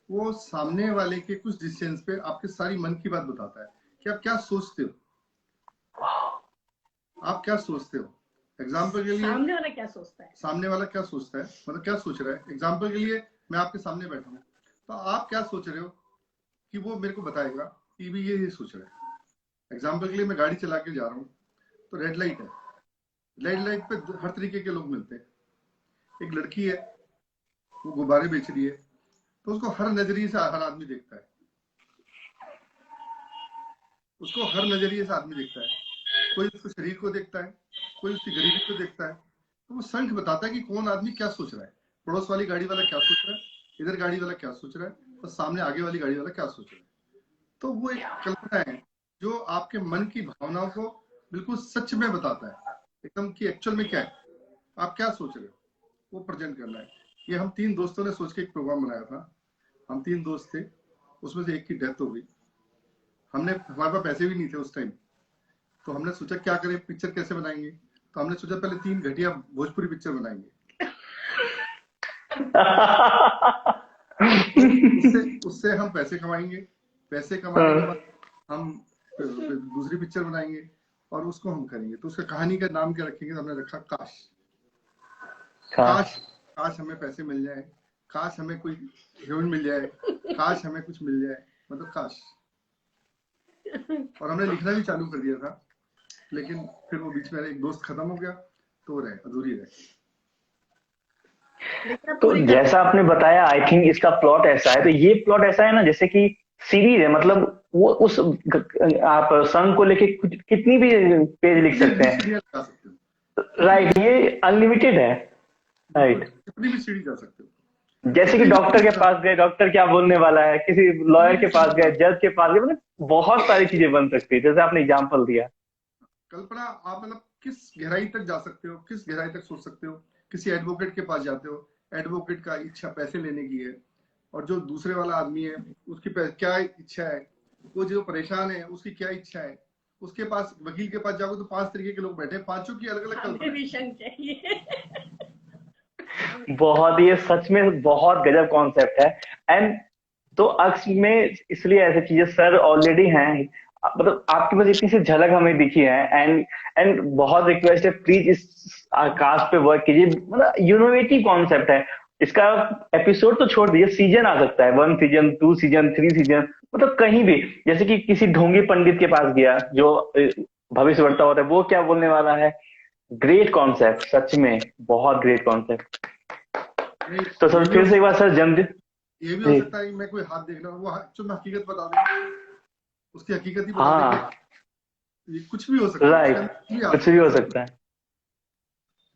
S3: वो सामने वाले के कुछ डिस्टेंस पे आपके सारी मन की बात बताता है कि आप क्या सोचते हो, आप क्या सोचते हो। एग्जाम्पल के लिए
S2: सामने वाला क्या सोचता है,
S3: सामने वाला क्या सोचता है, मतलब क्या सोच रहा है। एग्जाम्पल के लिए मैं आपके सामने बैठा हूँ, तो आप क्या सोच रहे हो कि वो मेरे को बताएगा कि भी ये सोच रहा है। एग्जाम्पल के लिए मैं गाड़ी चला के जा रहा हूँ, तो रेड लाइट है, रेड लाइट पे हर तरीके के लोग मिलते हैं। एक लड़की है, वो गुब्बारे बेच रही है, तो उसको हर नजरिए से हर आदमी देखता है, उसको हर नजरिए से आदमी देखता है। कोई उसके शरीर को देखता है, कोई उसकी गरीबी को देखता है। तो वो शंख बताता है कि कौन आदमी क्या सोच रहा है। पड़ोस वाली गाड़ी वाला क्या सोच रहा है, इधर गाड़ी वाला क्या सोच रहा है, और सामने आगे वाली गाड़ी वाला क्या सोच रहा है। तो वो एक कल्पना है जो आपके मन की भावनाओं को बिल्कुल सच में बताता है, एकदम कि एक्चुअल में क्या है, आप क्या सोच रहे हो, वो प्रेजेंट करना है। ये हम 3 दोस्तों ने सोच के एक प्रोग्राम बनाया था। हम 3 दोस्त थे, उसमें से एक की डेथ हो गई। हमारे पास पैसे भी नहीं थे उस टाइम, तो हमने सोचा क्या करें, पिक्चर कैसे बनाएंगे। तो हमने सोचा पहले 3 घटिया भोजपुरी पिक्चर बनाएंगे, तो उससे हम पैसे कमाएंगे। पैसे कमाने के बाद हम दूसरी पिक्चर बनाएंगे और उसको हम करेंगे। तो उसका कहानी का नाम क्या रखेंगे, तो हमने रखा काश। काश काश हमें पैसे मिल जाए, काश हमें कोई हीरोइन मिल जाए, काश हमें कुछ मिल जाए, मतलब काश। और हमने लिखना भी चालू कर दिया था, लेकिन फिर वो बीच में एक दोस्त खत्म हो गया, तो वो अधूरी रहे।
S1: तो जैसा आपने बताया, आई थिंक इसका प्लॉट ऐसा है, तो ये प्लॉट ऐसा है ना जैसे कि सीरीज है, मतलब वो उस आप संघ को लेके कितनी भी पेज लिख सकते हैं।
S3: सीढ़ियाँ जा सकते हो,
S1: राइट, ये अनलिमिटेड है। राइट,
S3: कितनी भी सीढ़ी जा सकते हो,
S1: जैसे कि
S3: कितनी भी
S1: डॉक्टर के
S3: सीढ़ी जा
S1: पास गए, डॉक्टर क्या बोलने वाला है, किसी
S3: कितनी
S1: लॉयर
S3: भी
S1: के पास
S3: सीढ़ी
S1: गए,
S3: जा
S1: जज के पास गए, मतलब बहुत सारी चीजें बन सकती है, जैसे आपने एग्जाम्पल दिया।
S3: कल्पना आप मतलब किस गहराई तक जा सकते हो, किस गहराई तक सोच सकते हो। किसी एडवोकेट के पास जाते हो, एडवोकेट का इच्छा पैसे लेने की है, और जो दूसरे वाला आदमी है उसकी क्या इच्छा है, वो जो परेशान है उसकी क्या इच्छा है। उसके पास वकील के पास जाओगे तो 5 तरीके के लोग बैठे हैं, पांचों की अलग अलग कल्पना है।
S2: चाहिए।
S1: बहुत, ये सच में बहुत गजब कॉन्सेप्ट है। एंड तो अक्स में इसलिए ऐसी चीजें सर ऑलरेडी हैं, मतलब आपके पास इतनी सी झलक हमें दिखी है। एंड बहुत रिक्वेस्ट है, प्लीज इस कास्ट पे वर्क कीजिए, मतलब यूनोवेटिव कॉन्सेप्ट है इसका। एपिसोड तो छोड़ दीजिए, सीजन आ सकता है, 1 सीजन, 2 सीजन, 3 सीजन, मतलब कहीं भी। जैसे कि किसी ढोंगी पंडित के पास गया जो भविष्य वर्ता होता है, वो क्या बोलने वाला है। ग्रेट कॉन्सेप्ट, सच में बहुत ग्रेट कॉन्सेप्ट।
S3: नहीं,
S1: तो सर फिर से एक बार सर जन्मदिन।
S3: ये भी हो
S1: जी,
S3: सकता है कि मैं कोई हाथ देख रहा हूँ, वो जो मैं हकीकत बता दूं, उसकी हकीकत ही बता देंगे।
S1: हाँ,
S3: ये कुछ भी हो सकता है, उसके
S1: राइट,
S3: अंदर कुछ भी आ
S1: कुछ भी
S3: सकता
S1: हो
S3: है, सब
S1: सकता है।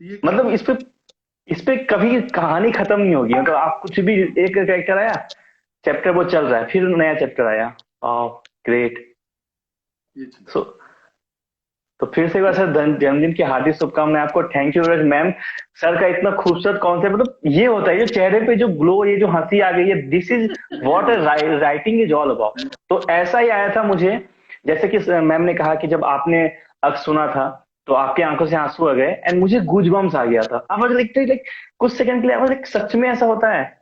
S3: ये
S1: मतलब
S3: काफी।
S1: इस पे कभी कहानी खत्म नहीं होगी, मतलब आप कुछ भी, एक कैरेक्टर आया, चैप्टर वो चल रहा है, फिर नया चैप्टर आया। ग्रेट।
S3: ये चीज
S1: सो तो फिर से एक बार सर जन्मदिन की हार्दिक शुभकामनाएं आपको। Thank you very much ma'am. Sir का इतना खूबसूरत कॉन्सेप्ट, मतलब ये होता है जो चेहरे पे जो ग्लो, ये जो हंसी आ गई है, this is what writing is all about. तो ऐसा ही आया था मुझे, जैसे कि मैम ने कहा कि जब आपने अक्स सुना था तो आपकी आंखों से आंसू आ गए, एंड मुझे गूजबम्स आ गया था। अब लाइक कुछ सेकंड के लिए like, सच में ऐसा होता है।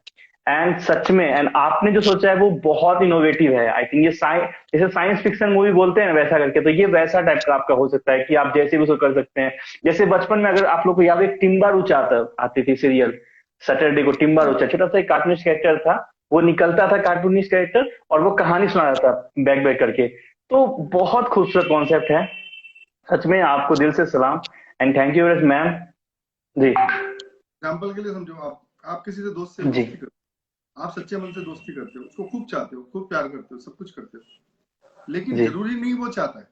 S1: एंड सच में, एंड आपने जो सोचा है वो बहुत इनोवेटिव है। आई थिंक ये साइंस, जैसे साइंस फिक्शन मूवी बोलते हैं ना, वैसा करके, तो ये वैसा टाइप का आपका हो सकता है कि आप जैसे भी उसको कर सकते हैं। जैसे बचपन में अगर आप लोग को याद है, टिम्बा रुचा आती थी सीरियल, सैटरडे को टिम्बा रुचा, छोटा सा एक कार्टूनिस्ट कैरेक्टर था, वो निकलता था कार्टूनिस्ट कैरेक्टर, और वो कहानी सुना था बैक बैक करके। तो बहुत खूबसूरत कॉन्सेप्ट है, सच में आपको दिल से सलाम। And thank you very ma'am. जी,
S3: एग्जाम्पल के लिए समझो, आप किसी से
S1: जी,
S3: दोस्ती करते हो, आप सच्चे मन से दोस्ती करते हो, उसको खूब चाहते हो, खूब प्यार करते हो, सब कुछ करते हो, लेकिन
S1: जी,
S3: जरूरी नहीं वो चाहता है,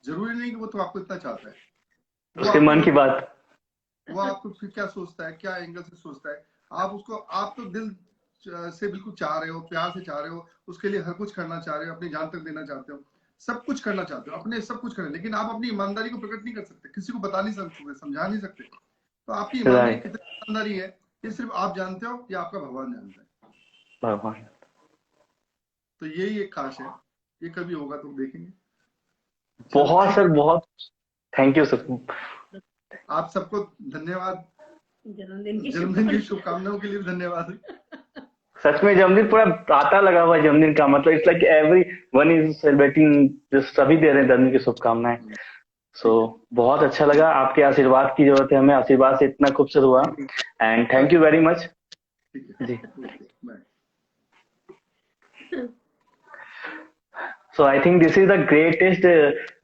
S3: जरूरी नहीं कि वो तो आपको इतना चाहता है। वो
S1: उसके
S3: आपको
S1: मन की बात।
S3: वो आपको फिर क्या सोचता है, क्या एंगल से सोचता है, आप उसको, आप तो दिल से बिल्कुल चाह रहे हो, प्यार से चाह रहे हो, उसके लिए हर कुछ करना चाह रहे हो, अपनी जान तक देना चाहते हो, सब कुछ करना चाहते हो, अपने सब कुछ करें, लेकिन आप अपनी ईमानदारी को प्रकट नहीं कर सकते, किसी को बता नहीं सकते, समझा नहीं सकते। तो आपकी ईमानदारी
S1: राइट।
S3: कितनी ईमानदारी है, ये सिर्फ आप जानते हो या आपका भगवान जानता है।
S1: भगवान।
S3: तो यही एक खास है, ये कभी होगा तो देखेंगे।
S1: बहुत
S3: थैंक
S1: सर,
S3: यू,
S1: बहुत थैंक यू सर।
S3: आप सबको धन्यवाद,
S2: जन्मदिन
S3: जन्मदिन की शुभकामनाओं के लिए भी धन्यवाद।
S1: सच में जन्मदिन पूरा आता लगा हुआ है जन्मदिन का, मतलब it's like every one is celebrating, सभी दे रहे हैं जन्मदिन की शुभकामनाएं। सो बहुत अच्छा लगा, आपके आशीर्वाद की जरूरत है हमें, आशीर्वाद से इतना खूबसूरत हुआ। And thank you very much
S3: ठीक है,
S1: जी।
S3: Okay, bye.
S1: So I think this is the greatest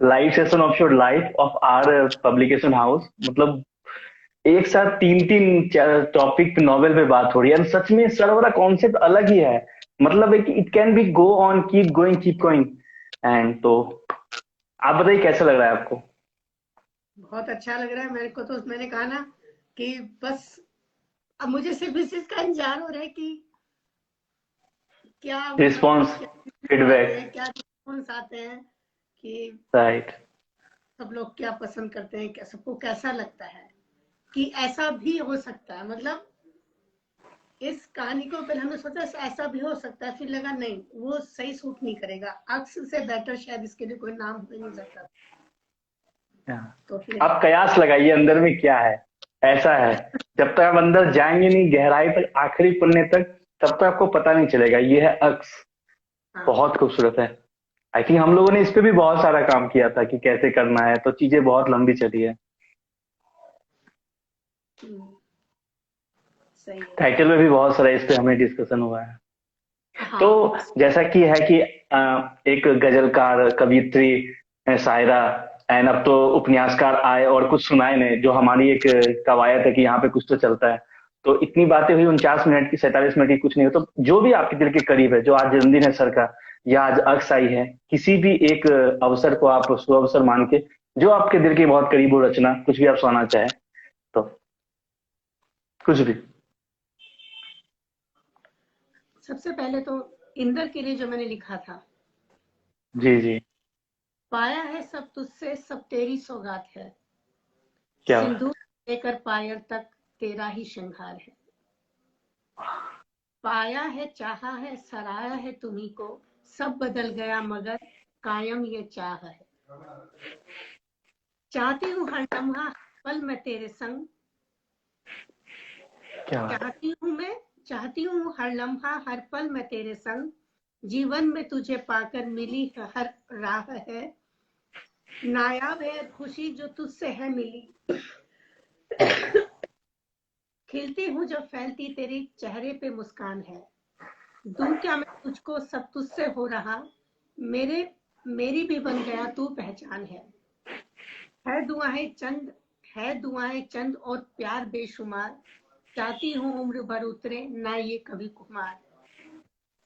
S1: live session of your life of our publication house। मतलब एक साथ तीन तीन टॉपिक पे, नॉवेल पे बात हो रही है, और सच में सर वाला कॉन्सेप्ट अलग ही है। मतलब it can be go on, keep going. And तो आप बताइए कैसा लग रहा है आपको?
S2: बहुत अच्छा लग रहा है मेरे को। तो मैंने कहा ना कि बस अब मुझे सिर्फ इस चीज का इंतजार हो रहा है कि क्या
S1: रिस्पॉन्स,
S2: क्या आते हैं,
S1: फीडबैक।
S2: क्या रिस्पॉन्स आते हैं, कि
S1: राइट।
S2: सब लोग क्या पसंद करते हैं, क्या सबको कैसा लगता है, कि ऐसा भी हो सकता है। मतलब इस कहानी को पहले हमने सोचा ऐसा भी हो सकता है, फिर लगा नहीं, वो सही सूट नहीं करेगा, अक्स से बेटर शायद इसके लिए कोई नाम हो ही नहीं सकता। तो फिर
S1: आप कयास लगाइए अंदर में क्या है। ऐसा है, जब तक आप अंदर जाएंगे नहीं गहराई तक, आखिरी पन्ने तक, तब तक आपको पता नहीं चलेगा। ये है अक्स।
S2: हाँ,
S1: बहुत खूबसूरत है। आई थिंक हम लोगों ने इस पे भी बहुत सारा काम किया था कि कैसे करना है, तो चीजें बहुत लंबी चली है।
S2: सही है।
S1: टाइटल में भी बहुत सारा इस पे हमें डिस्कशन हुआ है।
S2: हाँ,
S1: तो जैसा कि है कि एक गजलकार, कवियत्री, शायरा, एंड अब तो उपन्यासकार आए और कुछ सुनाए ने, जो हमारी एक कवायद है कि यहाँ पे कुछ तो चलता है। तो इतनी बातें हुई 49 मिनट की, 47 मिनट की, कुछ नहीं हो। तो जो भी आपके दिल के करीब है, जो आज जन्मदिन है सर का, या आज अक्स आई है, किसी भी एक अवसर को आप शुभ अवसर मान के, जो आपके दिल के बहुत करीब हो, रचना कुछ भी आप सुनाना चाहें तो, कुछ भी।
S2: सबसे पहले तो इंदर के लिए जो मैंने लिखा था,
S1: जी जी।
S2: पाया है सब तुझसे, सब तेरी सौगात है,
S1: क्या बात।
S2: सिंदूर लेकर पायल तक तेरा ही श्रृंगार है, पाया है, चाहा है, सराहा है तुम्ही को, सब बदल गया मगर कायम ये चाह है, चाहती हूँ हर लम्हा पल मैं तेरे संग,
S1: क्या बात।
S2: चाहती हूँ हर लम्हा हर पल मैं तेरे संग, जीवन में तुझे पाकर मिली हर राह है, नायाब है खुशी जो तुझसे है मिली, खिलती हूँ जब फैलती तेरी चेहरे पे मुस्कान है, दूं क्या मैं तुझको सब तुझसे हो रहा, मेरे मेरी भी बन गया तू पहचान है दुआएं चंद और प्यार बेशुमार, चाहती हूँ उम्र भर उतरे ना ये कभी कुमार,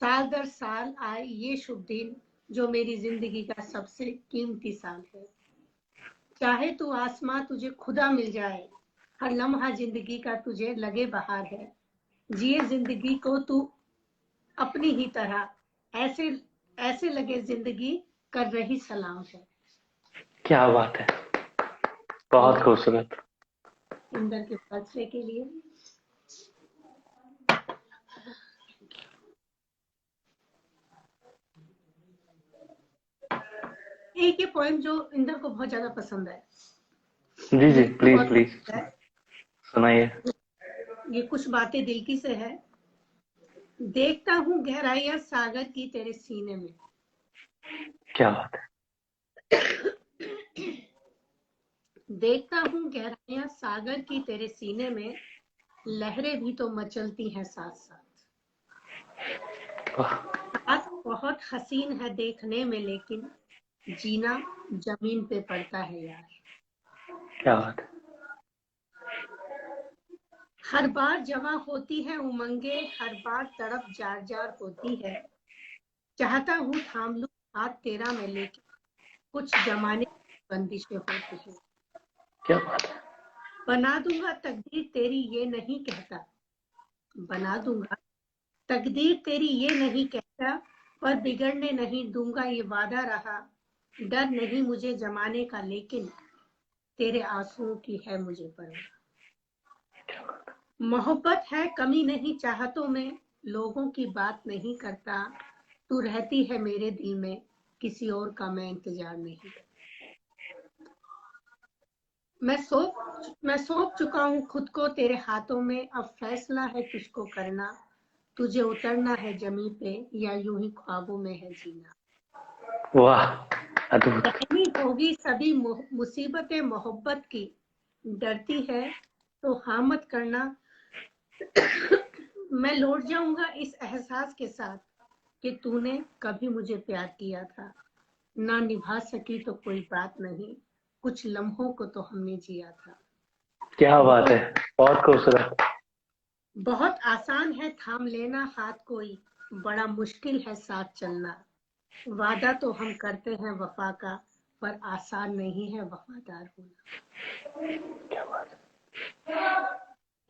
S2: साल दर साल आए ये शुभ दिन जो मेरी जिंदगी का सबसे कीमती साल है, चाहे तू आसमां तुझे खुदा मिल जाए, हर लम्हा जिंदगी का तुझे लगे बहार है, जिए जिंदगी को तू अपनी ही तरह, ऐसे ऐसे लगे जिंदगी कर रही सलाम है।
S1: क्या बात है, बहुत खूबसूरत।
S2: इंदर के बर्थडे के लिए। एक ये पोएम जो इंदर को बहुत ज्यादा पसंद है,
S1: जी जी,
S2: मुझे भी
S1: प्लीज
S2: बहुत
S1: प्लीज
S2: पसंद है।
S1: सुनाइए।
S2: ये कुछ बातें दिल की से है। देखता हूँ गहराइयां सागर की तेरे सीने में,
S1: क्या बात है।
S2: देखता हूँ गहराइयां सागर की तेरे सीने में, लहरें भी तो मचलती हैं साथ साथ,
S1: वाह,
S2: रात बहुत हसीन है देखने में लेकिन जीना जमीन पे पड़ता है यार,
S1: क्या बात है।
S2: हर बार जमा होती है उमंगे, हर बार तड़प जार जार होती है, चाहता हूँ थाम लूं हाथ तेरा मैं लेकिन कुछ जमाने की बंदिशें होती है,
S1: क्या बात है।
S2: बना दूंगा तकदीर तेरी ये नहीं कहता, बना दूंगा। तकदीर तेरी ये नहीं कहता, पर बिगड़ने नहीं दूंगा ये वादा रहा। डर नहीं मुझे जमाने का, लेकिन तेरे आंसुओं की है मुझे परवाह। मोहब्बत है कमी नहीं चाहतों में, लोगों की बात नहीं करता। तू रहती है मेरे दिल में, किसी और का मैं इंतजार नहीं करता। मैं सौंप चुका हूँ खुद को तेरे हाथों में, अब फैसला है तुझको करना। तुझे उतरना है जमी पे, या यूं ही ख्वाबों में है जीना।
S1: वाह, अद्भुत।
S2: सहनी होगी सभी मुसीबतें मोहब्बत की, डरती है तो हाँ मत करना। मैं लौट जाऊंगा इस एहसास के साथ कि तूने कभी मुझे प्यार किया था। ना निभा सकी तो कोई बात नहीं, कुछ लम्हों को तो हमने जिया था।
S1: क्या बात
S2: बहुत
S1: है, बहुत खूबसूरत।
S2: बहुत आसान है थाम लेना हाथ कोई, बड़ा मुश्किल है साथ चलना। वादा तो हम करते हैं वफा का, पर आसान नहीं है वफादार होना।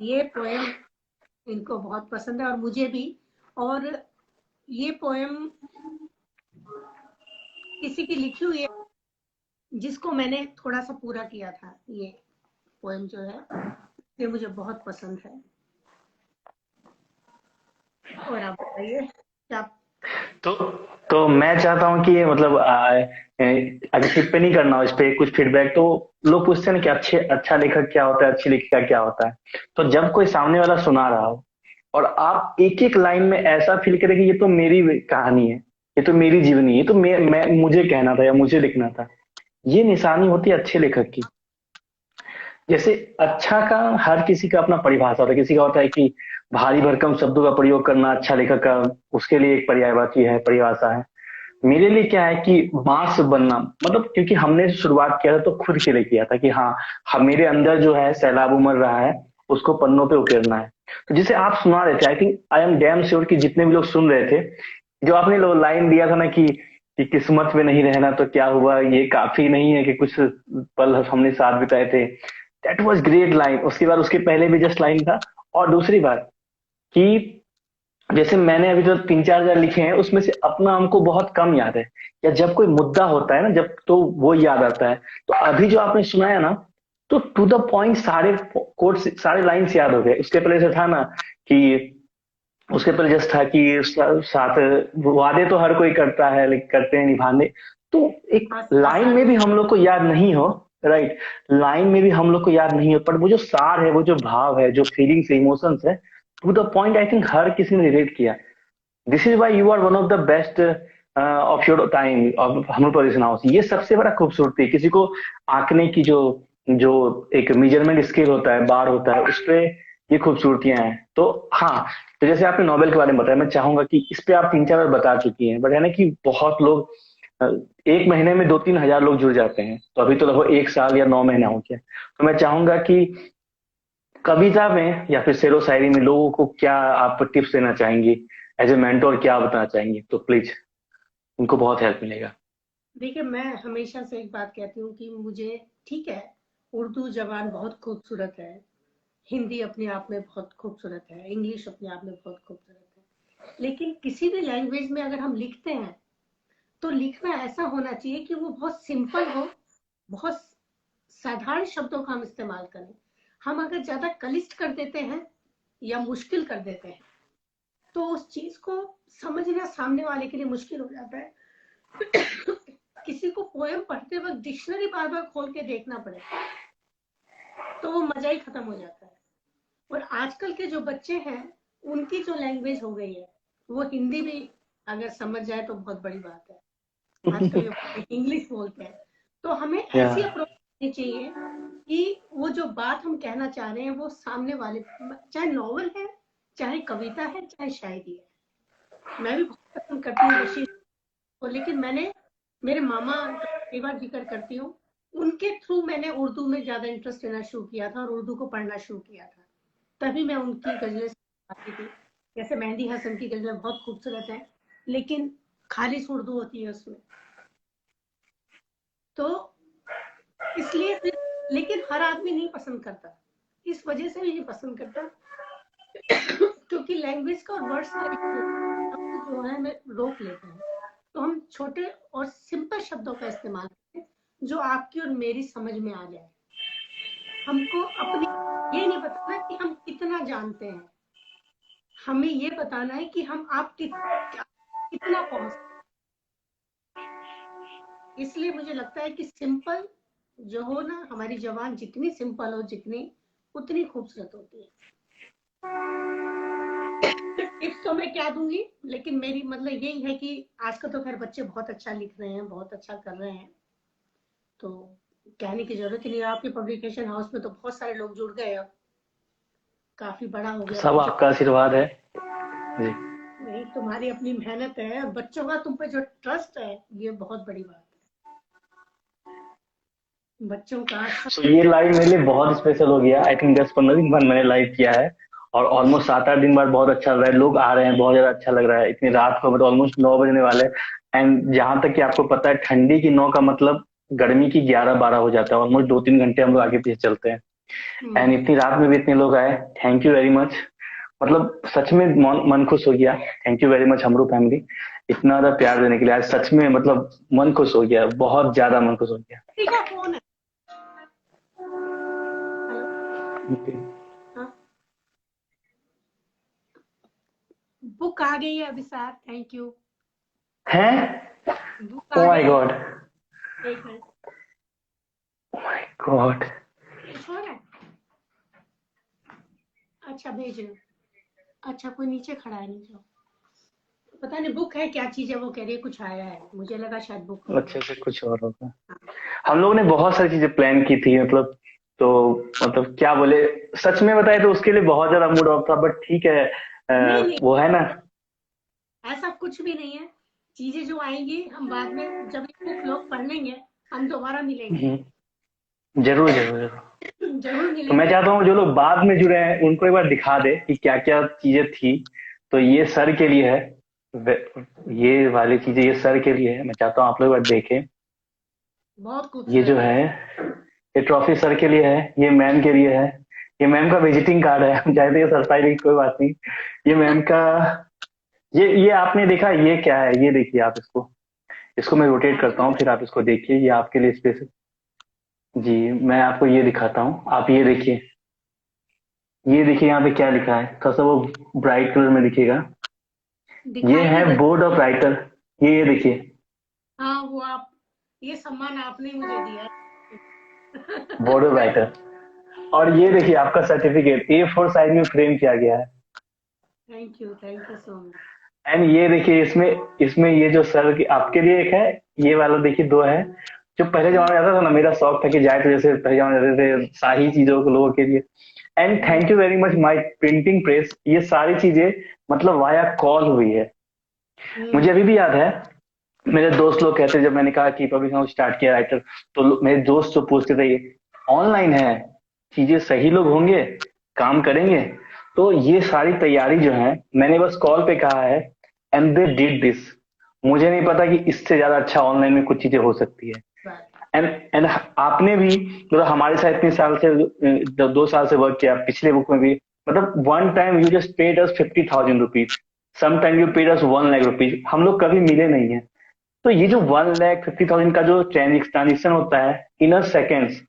S2: ये पोएम इनको बहुत पसंद है और मुझे भी। और ये पोएम किसी की लिखी हुई है जिसको मैंने थोड़ा सा पूरा किया था। ये पोएम जो है ये मुझे बहुत पसंद है। और आप बताइए क्या।
S1: तो तो मैं चाहता हूँ कि ये मतलब अगर टिप्पणी करना हो इस पे कुछ फीडबैक, तो लोग पूछते हैं ना कि अच्छा लेखक क्या होता है, अच्छी लेखिका क्या होता है। तो जब कोई सामने वाला सुना रहा हो और आप एक एक लाइन में ऐसा फील करें कि ये तो मेरी कहानी है, ये तो मेरी जीवनी है, ये तो मैं मुझे कहना था या मुझे लिखना था, ये निशानी होती है अच्छे लेखक की। जैसे अच्छा का हर किसी का अपना परिभाषा होता है, किसी का होता है कि भारी भरकम शब्दों का प्रयोग करना अच्छा लेखक का, उसके लिए एक पर्यायवाची है, परिभाषा है। मेरे लिए क्या है कि मास बनना, मतलब क्योंकि हमने शुरुआत किया था तो खुद के लिए किया था कि हाँ, मेरे अंदर जो है सैलाब उमड़ रहा है, उसको पन्नों पे उकेरना है। तो जिसे आप सुना रहे थे, आई think I am damn sure कि जितने भी लोग सुन रहे थे, जो आपने लाइन दिया था ना कि किस्मत में नहीं रहना तो क्या हुआ, ये काफी नहीं है कि कुछ पल हमने साथ बिताए थे। That was great line. उसके बाद उसके पहले भी जस्ट लाइन था। और दूसरी बात कि जैसे मैंने अभी जो 3-4 हजार लिखे हैं उसमें से अपना हमको बहुत कम याद है, या जब कोई मुद्दा होता है ना, जब तो वो याद आता है। तो अभी जो आपने सुनाया ना, तो टू द पॉइंट सारे कोट सारे लाइंस याद हो गए। उसके पहले से था ना कि उसके पहले जस्ट था कि साथ वादे तो हर कोई करता है, लेकिन करते हैं निभाने। तो एक लाइन
S2: आसान
S1: में भी हम लोग को याद नहीं हो, राइट, लाइन में भी हम लोग को याद नहीं हो, पर वो जो सार है, वो जो भाव है, जो फीलिंग्स इमोशंस है, to the point I think हर किसी ने रिलेट किया। This is why you are one of the best of your time of हमर पोजिशन हाउस। ये सबसे बड़ा खूबसूरती है। किसी को आंकने की जो जो एक मेजरमेंट स्केल होता है, बार होता है, उस पे ये खूबसूरतियां हैं। तो हाँ, तो जैसे आपने नोबेल के बारे में बताया, मैं चाहूंगा कि इस पे आप 3-4 बार बता चुकी हैं, बट है ना कि बहुत लोग अ, एक महीने में 2-3 हजार लोग जुड़ जाते हैं, तो अभी तो लगभग 1 साल या 9 महीने हो गया। तो मैं चाहूंगा कि कविता में या फिर शेरो शायरी में लोगों को क्या आप टिप्स देना चाहेंगी, एज ए मेंटोर क्या बताना चाहेंगी, तो प्लीज, उनको बहुत हेल्प मिलेगा।
S2: देखिए, मैं हमेशा से एक बात कहती हूँ कि मुझे ठीक है, उर्दू जबान बहुत खूबसूरत है, हिंदी अपने आप में बहुत खूबसूरत है, इंग्लिश अपने आप में बहुत खूबसूरत है। लेकिन किसी भी लैंग्वेज में अगर हम लिखते हैं तो लिखना ऐसा होना चाहिए कि वो बहुत सिंपल हो, बहुत साधारण शब्दों का हम इस्तेमाल करें। हम अगर ज्यादा क्लिष्ट कर देते हैं या मुश्किल कर देते हैं तो उस चीज को समझना सामने वाले के लिए मुश्किल हो जाता है। किसी को पोएम पढ़ते वक्त डिक्शनरी बार बार खोल के देखना पड़े तो वो मजा ही खत्म हो जाता है। और आजकल के जो बच्चे हैं उनकी जो लैंग्वेज हो गई है, वो हिंदी भी अगर समझ जाए तो बहुत बड़ी बात है। आजकल के बच्चे इंग्लिश बोलते हैं, तो हमें
S1: या
S2: ऐसी अप्रोच करनी चाहिए कि वो जो बात हम कहना चाह रहे हैं वो सामने वाले, चाहे नॉवल है, चाहे कविता है, चाहे शायरी है। मैं भी बहुत पसंद करती हूँ बशीर को, लेकिन मैंने, मेरे मामा का कई बार जिक्र करती हूँ, उनके थ्रू मैंने उर्दू में ज्यादा इंटरेस्ट लेना शुरू किया था और उर्दू को पढ़ना शुरू किया था। तभी मैं उनकी गजलें आती थी। जैसे मेहंदी हसन की गजलें बहुत खूबसूरत है, लेकिन खालिश उर्दू होती है उसमें, तो इसलिए फिर, लेकिन हर आदमी नहीं पसंद करता, इस वजह से भी नहीं पसंद करता क्योंकि लैंग्वेज का और वर्ड्स का जो है हमें रोक लेते हैं, तो हम छोटे और सिंपल शब्दों का इस्तेमाल करें जो आपकी और मेरी समझ में आ जाए। हमको अपनी ये नहीं बताना कि हम कितना जानते हैं, हमें ये बताना है कि हम आप कितना पहुंच। इसलिए मुझे लगता है कि सिंपल जो हो ना, हमारी जबान जितनी सिंपल हो जितनी, उतनी खूबसूरत होती है। टिप्स तो मैं क्या दूंगी, लेकिन मेरी मतलब यही है कि आजकल तो खैर बच्चे बहुत अच्छा लिख रहे हैं, बहुत अच्छा कर रहे हैं, तो कहने की जरूरत ही नहीं। आपके पब्लिकेशन हाउस में तो बहुत सारे लोग जुड़ गए, अब काफी बड़ा हो गया
S1: सब
S2: बच्चों।
S1: आपका आशीर्वाद है जी।
S2: नहीं, तुम्हारी अपनी मेहनत है और बच्चों का तुम पे जो ट्रस्ट है, ये बहुत बड़ी बात है। बच्चों का
S1: ये लाइव मेरे लिए बहुत स्पेशल हो गया। आई थिंक 10-15 दिन बाद मैंने लाइव किया है और ऑलमोस्ट 7-8 दिन बाद बहुत अच्छा लग रहा है। लोग आ रहे हैं, बहुत ज्यादा अच्छा लग रहा है। इतनी रात को मतलब ऑलमोस्ट 9 बजने वाले। एंड जहां तक कि आपको पता है, ठंडी की 9 का मतलब गर्मी की 11-12 हो जाता है। ऑलमोस्ट 2-3 घंटे हम लोग आगे पीछे चलते हैं। एंड इतनी रात में भी इतने लोग आए, थैंक यू वेरी मच। मतलब सच में मन खुश हो गया। थैंक यू वेरी मच हमरू फैमिली, इतना ज्यादा प्यार देने के लिए। आज सच में मतलब मन खुश हो गया, बहुत ज्यादा मन खुश हो गया।
S2: किसी का फोन है। हेलो।
S1: Okay.
S2: हाँ, बुक आ गई है अभिसार, थैंक यू।
S1: हैं?
S2: बुक
S1: ओ
S2: आ
S1: माय
S2: गई
S1: गॉड।
S2: है। एक मिनट,
S1: ओ माय गॉड।
S2: कुछ हो रहा है? अच्छा भेज रही हूँ। अच्छा, कोई नीचे खड़ा है नीचे, पता नहीं बुक है क्या चीज है, वो कह रही है कुछ आया है, मुझे लगा शायद बुक हो
S1: अच्छे
S2: गया।
S1: से कुछ और होगा। हम लोगों ने बहुत सारी चीजें प्लान की थी, मतलब तो मतलब क्या बोले, सच में बताए तो उसके लिए बहुत ज्यादा मूड ऑफ था। बट ठीक है,
S2: नहीं नहीं,
S1: वो है ना।
S2: ऐसा कुछ भी नहीं है। चीजें जो आएंगी हम बाद में जब ये बुक लोग पढ़ लेंगे, हम दोबारा मिलेंगे।
S1: जरूर जरूर जरूर।
S2: जरूर
S1: तो मैं
S2: मिलेंगे।
S1: चाहता हूँ जो लोग बाद में जुड़े हैं उनको एक बार दिखा दे कि क्या क्या चीजें थी। तो ये सर के लिए है। ये वाली चीजें ये सर के लिए है। मैं चाहता हूँ आप लोग एक बार देखें।
S2: बहुत
S1: ये जो
S2: खूबसूरत है।
S1: है, ये ट्रॉफी सर के लिए है। ये मैम के लिए है। ये मैम का विजिटिंग कार्ड है। हम चाहते हैं सरप्राइज, कोई बात नहीं। ये मैम का, ये आपने देखा, ये क्या है? ये देखिए आप इसको। इसको मैं रोटेट
S2: आगे
S1: करता
S2: में
S1: हूँ, फिर आप इसको देखिए। ये आपके लिए स्पेशल। जी, मैं आपको ये दिखाता हूँ, आप ये देखिए। ये देखिए यहाँ पे क्या लिखा है, थोड़ा सा वो ब्राइट कलर में दिखेगा। ये
S2: दिखाई
S1: है
S2: नहीं देता।
S1: Board of writer. ये देखिए।
S2: हाँ, वो आप, ये सम्मान आपने मुझे दिया है।
S1: Board of writer. और ये देखिए आपका सर्टिफिकेट A4 साइज में फ्रेम किया गया है।
S2: Thank you so much.
S1: And ये देखिए, इसमें इसमें ये जो सर की आपके लिए एक है। ये वाला देखिए, दो है। जो पहले जमाने में आता था ना, मेरा शौक था कि जाए तो जैसे पहले जमाने में जाते थे शाही चीजों को लोगों के लिए। And thank you very much my printing press. ये सारी चीजें मतलब वाया कॉल हुई है। मुझे अभी भी याद है, मेरे दोस्त लोग कहते, जब मैंने कहा कि पब्लिक हाउस स्टार्ट किया राइटर, तो मेरे दोस्त जो पूछते थे, ये ऑनलाइन है, चीजें सही लोग होंगे, काम करेंगे? तो ये सारी तैयारी जो है, मैंने बस कॉल पे कहा है एंड दे डिड दिस। मुझे नहीं पता कि इससे ज्यादा अच्छा ऑनलाइन में कुछ चीजें हो सकती है। एंड एंड आपने भी मतलब हमारे साथ इतने साल से 2 साल से वर्क किया, पिछले बुक में भी। मतलब one time you just paid us 50,000 rupees, some time you paid us 1 lakh rupees. हम लोग कभी मिले नहीं है। तो ये जो 1,50,000 का जो ट्रांजेक्शन होता है इन अ सेकेंड्स,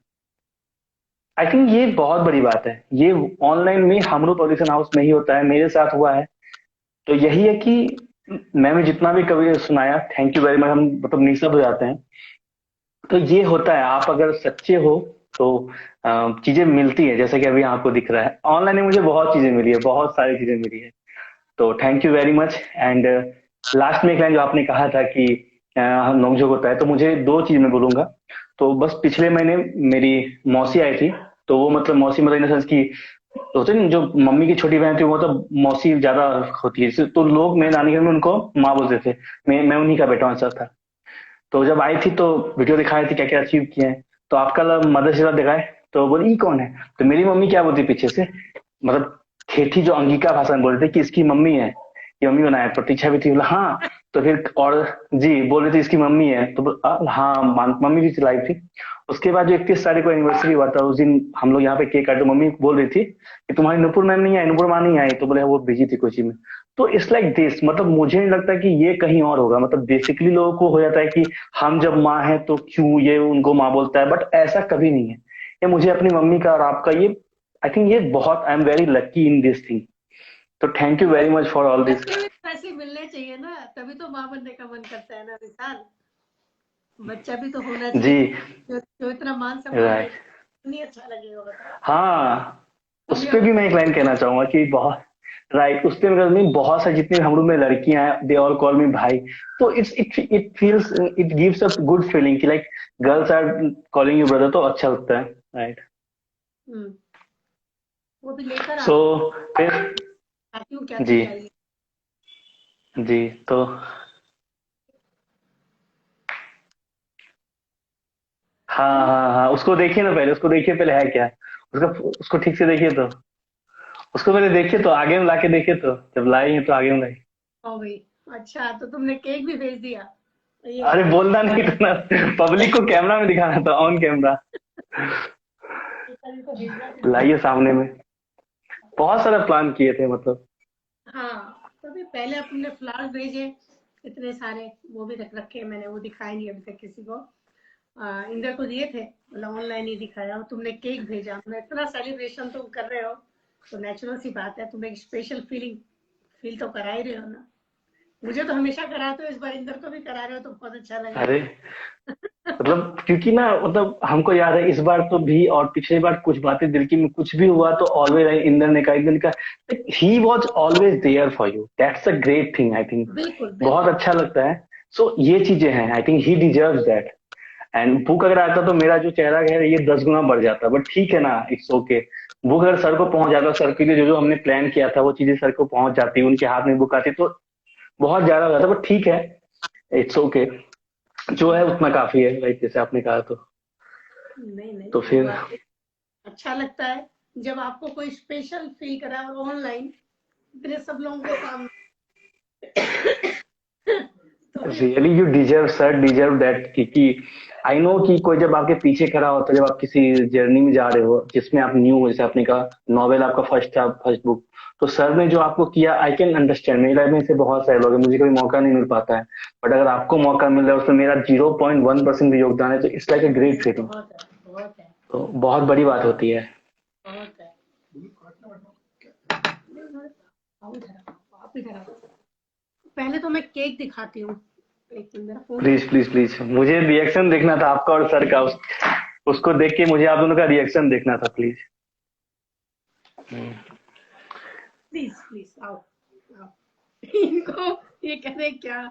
S1: आई थिंक ये बहुत बड़ी बात है। ये ऑनलाइन में हमरो पब्लिकेशन हाउस में ही होता है, मेरे साथ हुआ है। तो यही है कि मैंने जितना भी कभी सुनाया, थैंक यू वेरी मच। हम मतलब निःशब्द हो जाते हैं। तो ये होता है, आप अगर सच्चे हो तो चीजें मिलती है, जैसे कि अभी आपको दिख रहा है। ऑनलाइन में मुझे बहुत चीजें मिली है, बहुत सारी चीजें मिली है। तो thank you very much. And last में एक लाइन जो आपने कहा था कि नोकझोंक होता है, तो मुझे दो चीज मैं बोलूंगा। तो बस पिछले महीने मेरी मौसी आई थी। तो वो मतलब मौसी मतलब इन सेंस की, होते हैं ना, जो मम्मी की छोटी बहन थी वो मतलब मौसी ज्यादा होती है, तो लोग मेरे नानी घर में उनको माँ बोलते थे। मैं उन्हीं का बेटा ऐसा था। तो जब आई थी तो वीडियो दिखाई थी क्या क्या अचीव किए हैं। तो आपका मदर से दिखाए, तो बोली ये कौन है? तो मेरी मम्मी क्या बोलती पीछे से, मतलब ठेठी जो अंगिका भाषा में बोलते थे कि इसकी मम्मी है, ये मम्मी बनाया। प्रतीक्षा भी थी, बोला हाँ।
S4: तो फिर और जी बोल रही थी इसकी मम्मी है, तो हाँ मम्मी भी चलाई थी। उसके बाद जो 31 तारीख को एनिवर्सरी हुआ था, उस दिन हम लोग यहाँ पे केक काटे, तो मम्मी बोल रही थी कि तुम्हारी नुपुर मैम नहीं आई, नुपुर माँ नहीं आई, तो बोले वो बिजी थी कोची में। तो इट्स लाइक दिस, मतलब मुझे नहीं लगता कि ये कहीं और होगा, मतलब बेसिकली लोगों को हो जाता है कि हम जब माँ है तो क्यों ये उनको माँ बोलता है, बट ऐसा कभी नहीं है। ये मुझे अपनी मम्मी का और आपका ये, आई थिंक ये बहुत, I am very lucky in this thing. तो thank you very much for all this.
S2: बच्चे भी पैसे मिलने चाहिए ना, तभी तो माँ बनने का मन करता है ना विशाल। बच्चा भी तो होना
S4: जी
S2: चाहिए जो इतना मान सम्मान
S4: राइट।
S2: देगा। नहीं अच्छा लगेगा बताओ।
S4: हाँ
S2: हम
S4: उस
S2: भी
S4: पे भी
S2: अपने
S4: मैं एक लाइन कहना चाहूंगा कि बहुत राइट, उस पे मैं बहुत सारी जितनी हम लोग में लड़कियां हैं, दे ऑल कॉल मी भाई। तो it feels, it gives a good feeling कि like girls are calling you brother, तो अच्छा लगता है राइट।
S2: हम्म, वो भी लेकर
S4: सो
S2: आती
S4: फिर
S2: हूँ क्या तुम
S4: जी
S2: चाहिए।
S4: जी तो हाँ हाँ हाँ, उसको देखिए ना पहले, उसको देखिए पहले है क्या, उसका उसको ठीक से देखिए तो, उसको पहले देखिए तो, आगे में लाके देखिए तो, जब लाई है तो आगे में लाई।
S2: ओ भाई, अच्छा तो तुमने केक भी भेज दिया। ये
S4: अरे
S2: बताओ।
S4: बोलना नहीं था ना, पब्लिक को कैमरा में दिखाना था, ऑन कैमरा।
S2: कल को भेजना भी नहीं।
S4: लाइए सामने में, बहुत सारा प्लान किए थे मतलब।
S2: हाँ, तभी पहले अपने फ्लावर्स भेजे इतने सारे, वो भी रख रखे हैं मैंने, वो दिखाए नहीं अभी तक किसी को। इंदर को दिए थे, मतलब ऑनलाइन ही दिखाया। और तुमने केक भेजा, मैं इतना सेलिब्रेशन तुम कर रहे हो, तो नेचुरल सी बात है तुम एक स्पेशल फीलिंग फील तो करा ही रहे हो ना। मुझे तो हमेशा कराते हो, इस बार इंदर को भी करा रहे हो तो बहुत अच्छा लग रहा
S4: अरे मतलब क्योंकि ना, मतलब हमको याद है इस बार तो भी, और पिछली बार कुछ बातें दिल की में कुछ भी हुआ तो ऑलवेज इंदर ने कहा, इंदर ने कहा he was always there for you, that's a great thing I think.
S2: है। बिल्कुल
S4: बहुत
S2: बिल्कुल।
S4: अच्छा लगता है। सो ये चीजें हैं, I think he deserve that. And book अगर आता तो मेरा जो चेहरा है ये 10 गुना बढ़ जाता, बट ठीक है ना, इट्स ओके। बुक अगर सर को पहुंच जाता, सर के लिए जो जो हमने प्लान किया था वो चीजें सर को पहुंच जाती, उनके हाथ में बुक आती तो बहुत ज्यादा हो जाता, बट ठीक है, इट्स ओके। जो है उतना काफी है, लाइक जैसे आपने कहा
S2: नहीं नहीं,
S4: तो
S2: वो
S4: फिर
S2: बात अच्छा लगता है जब आपको कोई स्पेशल फील करा, और ऑनलाइन इतने सब लोगों के सामने। तो भी
S4: really you deserve sir, deserve that, क्योंकि आई नो कि कोई जब आपके पीछे खड़ा होता है, जब आप किसी जर्नी में जा रहे हो जिसमें आप न्यू हो, जैसे आपने कहा नॉवेल आपका फर्स्ट था, फर्स्ट बुक, तो सर ने जो आपको किया आई कैन अंडरस्टैंड। मेरी लाइफ में से बहुत सारे लोग हैं, मुझे कोई मौका नहीं मिल पाता है, बट अगर आपको मौका मिल रहा है उसमें मेरा 0.1% भी योगदान है, तो it's like a great feeling.
S2: बहुत है, बहुत है,
S4: तो बहुत बड़ी बात होती है।
S2: बहुत है। आओ इधर आओ, आप इधर आओ। पहले तो मैं केक दिखाती हूँ, एक मिनट मेरा फोन तो।
S4: प्लीज प्लीज प्लीज, मुझे रिएक्शन देखना था आपका और सर का, उसको देख के मुझे आप दोनों का रिएक्शन देखना था प्लीज।
S2: प्लीज प्लीज आओ आओ। इनको ये कह रहे क्या।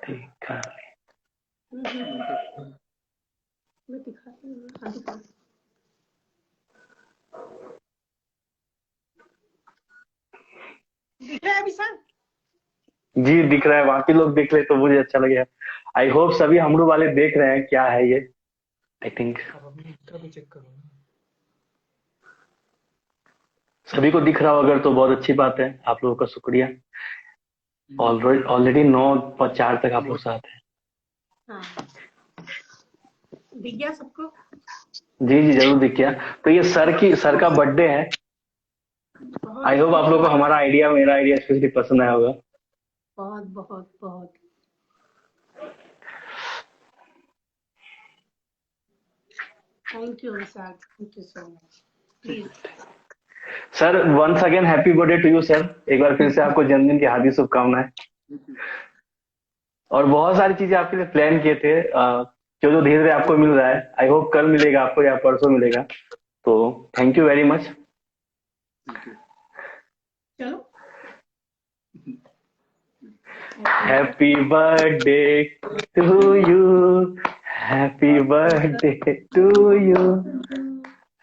S4: ठीक है।
S2: मैं दिखाती हूँ, हाँ दिखा। दिख रहा है अभी सर।
S4: जी दिख रहा है, बाकी लोग देख रहे तो मुझे अच्छा लगेगा। आई होप सभी हमरू वाले देख रहे हैं क्या है ये, आई थिंक सभी को दिख रहा हो अगर तो बहुत अच्छी बात है, आप लोगों का शुक्रिया। ऑलरेडी ऑलरेडी 9:04 तक आप लोग साथ हैं।
S2: हाँ, दिख गया सबको।
S4: जी जी जरूर दिख गया। तो ये सर का बर्थडे है।
S2: बहुत
S4: आई होप आप लोगों को हमारा आइडिया, मेरा आइडिया स्पेशली पसंद आया होगा।
S2: बहुत बहुत बहुत। Thank you Vishal, thank you so much. Please.
S4: Sir once again happy birthday to you sir, एक बार फिर से आपको जन्मदिन की हार्दिक शुभकामनाएं। और बहुत सारी चीजें आपके लिए प्लान किए थे, जो जो धीरे धीरे आपको मिल रहा है, आई होप कल मिलेगा आपको या परसों मिलेगा। तो थैंक यू वेरी मच।
S2: चलो।
S4: Happy birthday to you, happy birthday to you,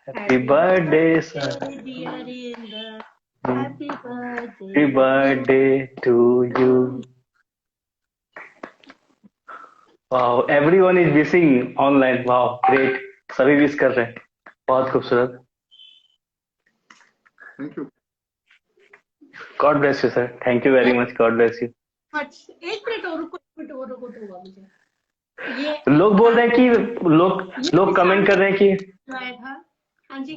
S4: happy birthday sir,
S2: dear Inder, happy
S4: happy
S2: birthday.
S4: Birthday to you. Wow everyone is wishing online, wow great, सभी wish कर रहे हैं, बहुत खूबसूरत।
S3: Thank you.
S4: God bless you sir, thank you very much, God bless you.
S2: एक minute और रुको, एक मिनट और रुको तो हुआ मुझे ये
S4: लोग बोल रहे हैं कि लोग कमेंट कर रहे हैं कि
S2: जो आया था। हाँ जी,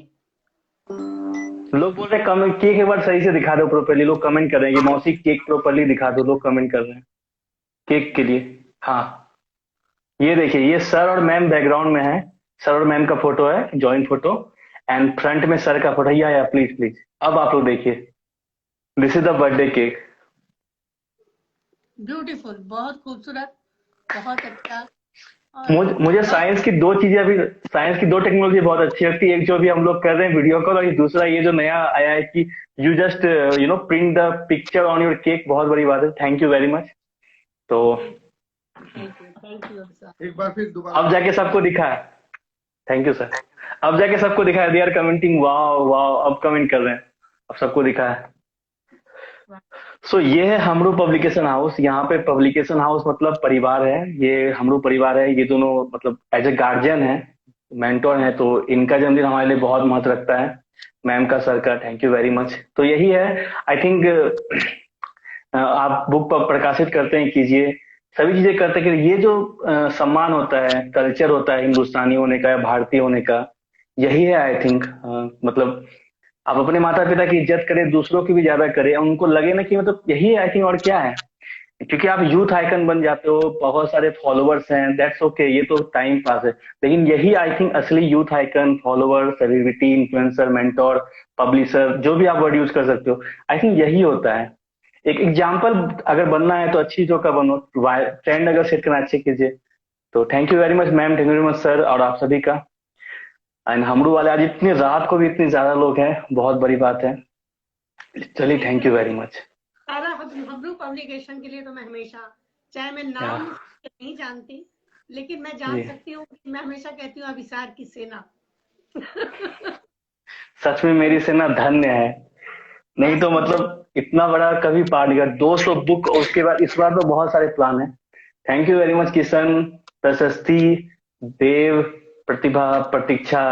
S4: लोग बोल रहे हैं कमेंट केक एक बार सही से दिखा दो प्रॉपर्ली, लोग कमेंट कर रहे हैं कि मौसी केक प्रॉपर्ली दिखा दो, लोग कमेंट कर रहे हैं केक के लिए। हाँ ये देखिए, ये सर और मैम बैकग्राउंड में है, सर और मैम का फोटो है, जॉइंट फोटो, एंड फ्रंट में सर का फोटो। या प्लीज प्लीज, अब आप लोग देखिए, this is the birthday cake.
S2: Beautiful, बहुत खूबसूरत, बहुत अच्छा।
S4: मुझे साइंस की दो चीजें अभी, साइंस की दो टेक्नोलॉजी बहुत अच्छी लगती है। एक जो भी हम लोग कर रहे हैं वीडियो कॉल, और ये दूसरा ये जो नया आया है कि you just print the picture on your cake, बहुत बड़ी बात है। Thank you very much. तो
S2: थैंक यू सर।
S3: एक बार फिर दोबारा
S4: अब जाके सबको दिखा है, थैंक यू सर, अब जाके सबको दिखा है, they are commenting wow wow, अब कमेंट कर रहे हैं, अब सबको दिखा है। सो ये है हमरू पब्लिकेशन हाउस। यहाँ पे पब्लिकेशन हाउस मतलब परिवार है, ये हमरू परिवार है, ये दोनों मतलब एज ए गार्जियन है, मेंटोर है, तो इनका जन्मदिन हमारे लिए बहुत महत्व रखता है। मैम का, सर का, थैंक यू वेरी मच। तो यही है, आई थिंक आप बुक पर प्रकाशित करते हैं, कीजिए, सभी चीजें करते हैं कि ये जो सम्मान होता है, कल्चर होता है हिंदुस्तानी होने का या भारतीय होने का, यही है आई थिंक। मतलब आप अपने माता पिता की इज्जत करें, दूसरों की भी ज्यादा करें, उनको लगे ना कि मतलब यही है आई थिंक, और क्या है। क्योंकि आप यूथ आइकन बन जाते हो, बहुत सारे फॉलोअर्स हैं, दैट्स ओके, ये तो टाइम पास है, लेकिन यही आई थिंक असली youth icon, follower, celebrity, influencer, mentor, publisher, जो भी आप वर्ड यूज कर सकते हो, आई थिंक यही होता है। एक एग्जाम्पल अगर बनना है तो अच्छी चीजों का बनो, ट्रेंड अगर सेट करना अच्छे कीजिए। तो thank you very much ma'am, thank you very much sir, और आप सभी का। एंड हमरू वाले आज इतनी रात को भी इतने ज्यादा लोग हैं, बहुत बड़ी बात है। चलिए थैंक यू वेरी मच।
S2: सारा हमरू पब्लिकेशन के लिए तो मैं हमेशा, चाहे मैं नाम नहीं जानती, लेकिन मैं जान
S4: जी
S2: सकती हूँ, मैं हमेशा कहती हूँ अभिसार की सेना।
S4: सच में मेरी सेना धन्य है, नहीं तो मतलब इतना बड़ा कभी पा नहीं, 200 बुक, उसके बाद इस बार तो बहुत सारे प्लान है। Thank you very much Kishan, प्रशस्ति, देव, प्रतिभा, प्रतीक्षा,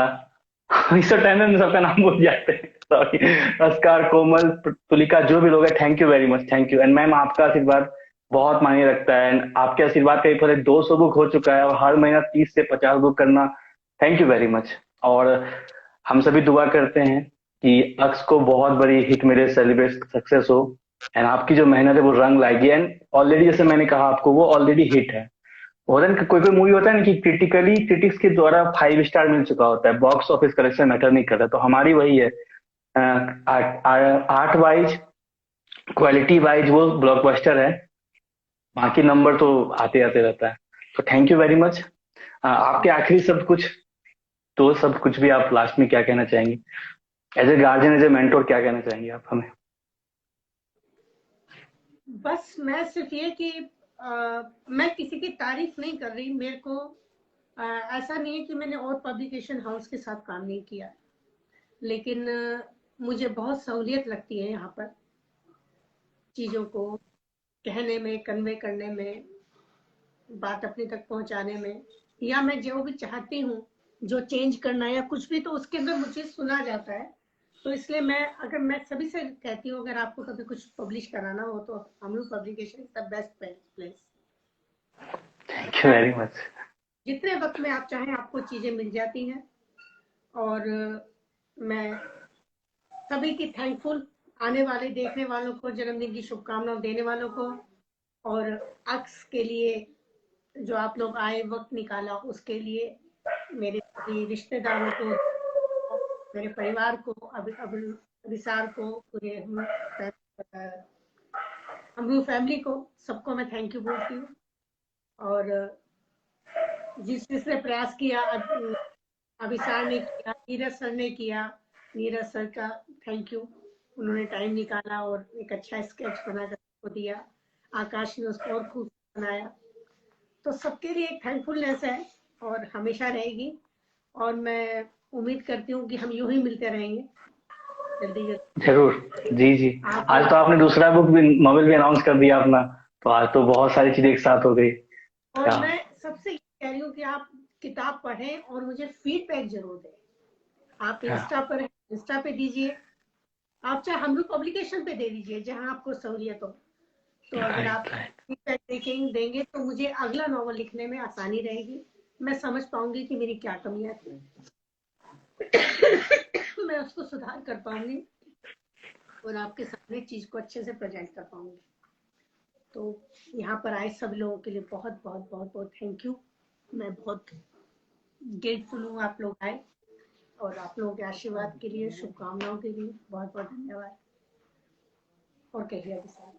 S4: इस टाइम में सबका नाम भूल जाते हैं, सॉरी, अस्कार, कोमल, तुलिका, जो भी लोग हैं, thank you very much, thank you. And ma'am आपका आशीर्वाद बहुत मायने रखता है, एंड आपके आशीर्वाद का फल 200 बुक हो चुका है, और हर महीना 30 से 50 बुक करना, थैंक यू वेरी मच। और हम सभी दुआ करते हैं कि अक्स को बहुत बड़ी हिट मिले, सेलिब्रेट सक्सेस हो, एंड आपकी जो मेहनत है वो रंग लाएगी। एंड ऑलरेडी जैसे मैंने कहा आपको, वो ऑलरेडी हिट है। और then कोई कोई मूवी होता है ना कि क्रिटिकली क्रिटिक्स के द्वारा 5 स्टार मिल चुका होता है, बॉक्स ऑफिस कलेक्शन मैटर नहीं करता, तो हमारी वही है, आर्ट वाइज, क्वालिटी वाइज वो ब्लॉकबस्टर है, बाकी नंबर तो आते आते रहता है। तो थैंक यू वेरी मच। आपके आखिरी सब कुछ, तो सब कुछ भी आप लास्ट में क्या कहना चाहेंगे, as a guardian, as a mentor, क्या कहना चाहेंगे आप हमें?
S2: बस मैं सिर्फ ये कि मैं किसी की तारीफ नहीं कर रही, मेरे को ऐसा नहीं है कि मैंने और पब्लिकेशन हाउस के साथ काम नहीं किया, लेकिन मुझे बहुत सहूलियत लगती है यहाँ पर चीज़ों को कहने में, कन्वे करने में, बात अपने तक पहुंचाने में, या मैं जो भी चाहती हूँ, जो चेंज करना है या कुछ भी, तो उसके अंदर मुझे सुना जाता है। तो इसलिए मैं सभी से कहती हूँ, अगर आपको कभी कुछ पब्लिश कराना हो तो हमरू publication is the best place.
S4: Thank you very much.
S2: जितने वक्त में आप चाहें आपको चीजें मिल जाती हैं, और मैं सभी की थैंकफुल, आने वाले देखने वालों को जन्मदिन की शुभकामनाएं देने वालों को, और अक्स के लिए जो आप लोग आए, वक्त निकाला, उसके लिए मेरे सभी रिश्तेदारों को, मेरे परिवार को, अभिसार को, पूरे हमरू फैमिली को, सबको मैं थैंक यू बोलती हूँ। और जिसने प्रयास किया, अभिसार ने किया, नीरज सर ने किया, नीरज सर का थैंक यू, उन्होंने टाइम निकाला और एक अच्छा स्केच बनाकर उसको दिया, आकाश ने उसको और खूब बनाया। तो सबके लिए एक थैंकफुलनेस है और हमेशा रहेगी, और मैं उम्मीद करती हूँ कि हम यूं ही मिलते रहेंगे जल्दी जल्दी।
S4: जरूर, जी जी। आज तो आपने दूसरा बुक भी, नॉवेल भी अनाउंस कर दिया अपना, तो आज तो बहुत सारी चीजें एक साथ हो गई।
S2: और मैं सबसे ये कह रही हूँ कि आप किताब पढ़ें और मुझे फीडबैक जरूर दें। आप इंस्टा पे दीजिए, आप चाहे हम लोग पब्लिकेशन पे दे दीजिए जहां आपको सहूलियत हो। तो अगर आप फीडबैक देंगे तो मुझे अगला नॉवल लिखने में आसानी रहेगी, मैं समझ पाऊंगी कि मेरी क्या कमियां थी। मैं उसको सुधार कर पाऊंगी और आपके सामने चीज को अच्छे से प्रेजेंट कर पाऊंगी। तो यहाँ पर आए सब लोगों के लिए बहुत बहुत बहुत बहुत थैंक यू। मैं बहुत ग्रेटफुल हूँ आप लोग आए, और आप लोगों के आशीर्वाद के लिए, शुभकामनाओं के लिए बहुत बहुत धन्यवाद। और कहिए अभी सर।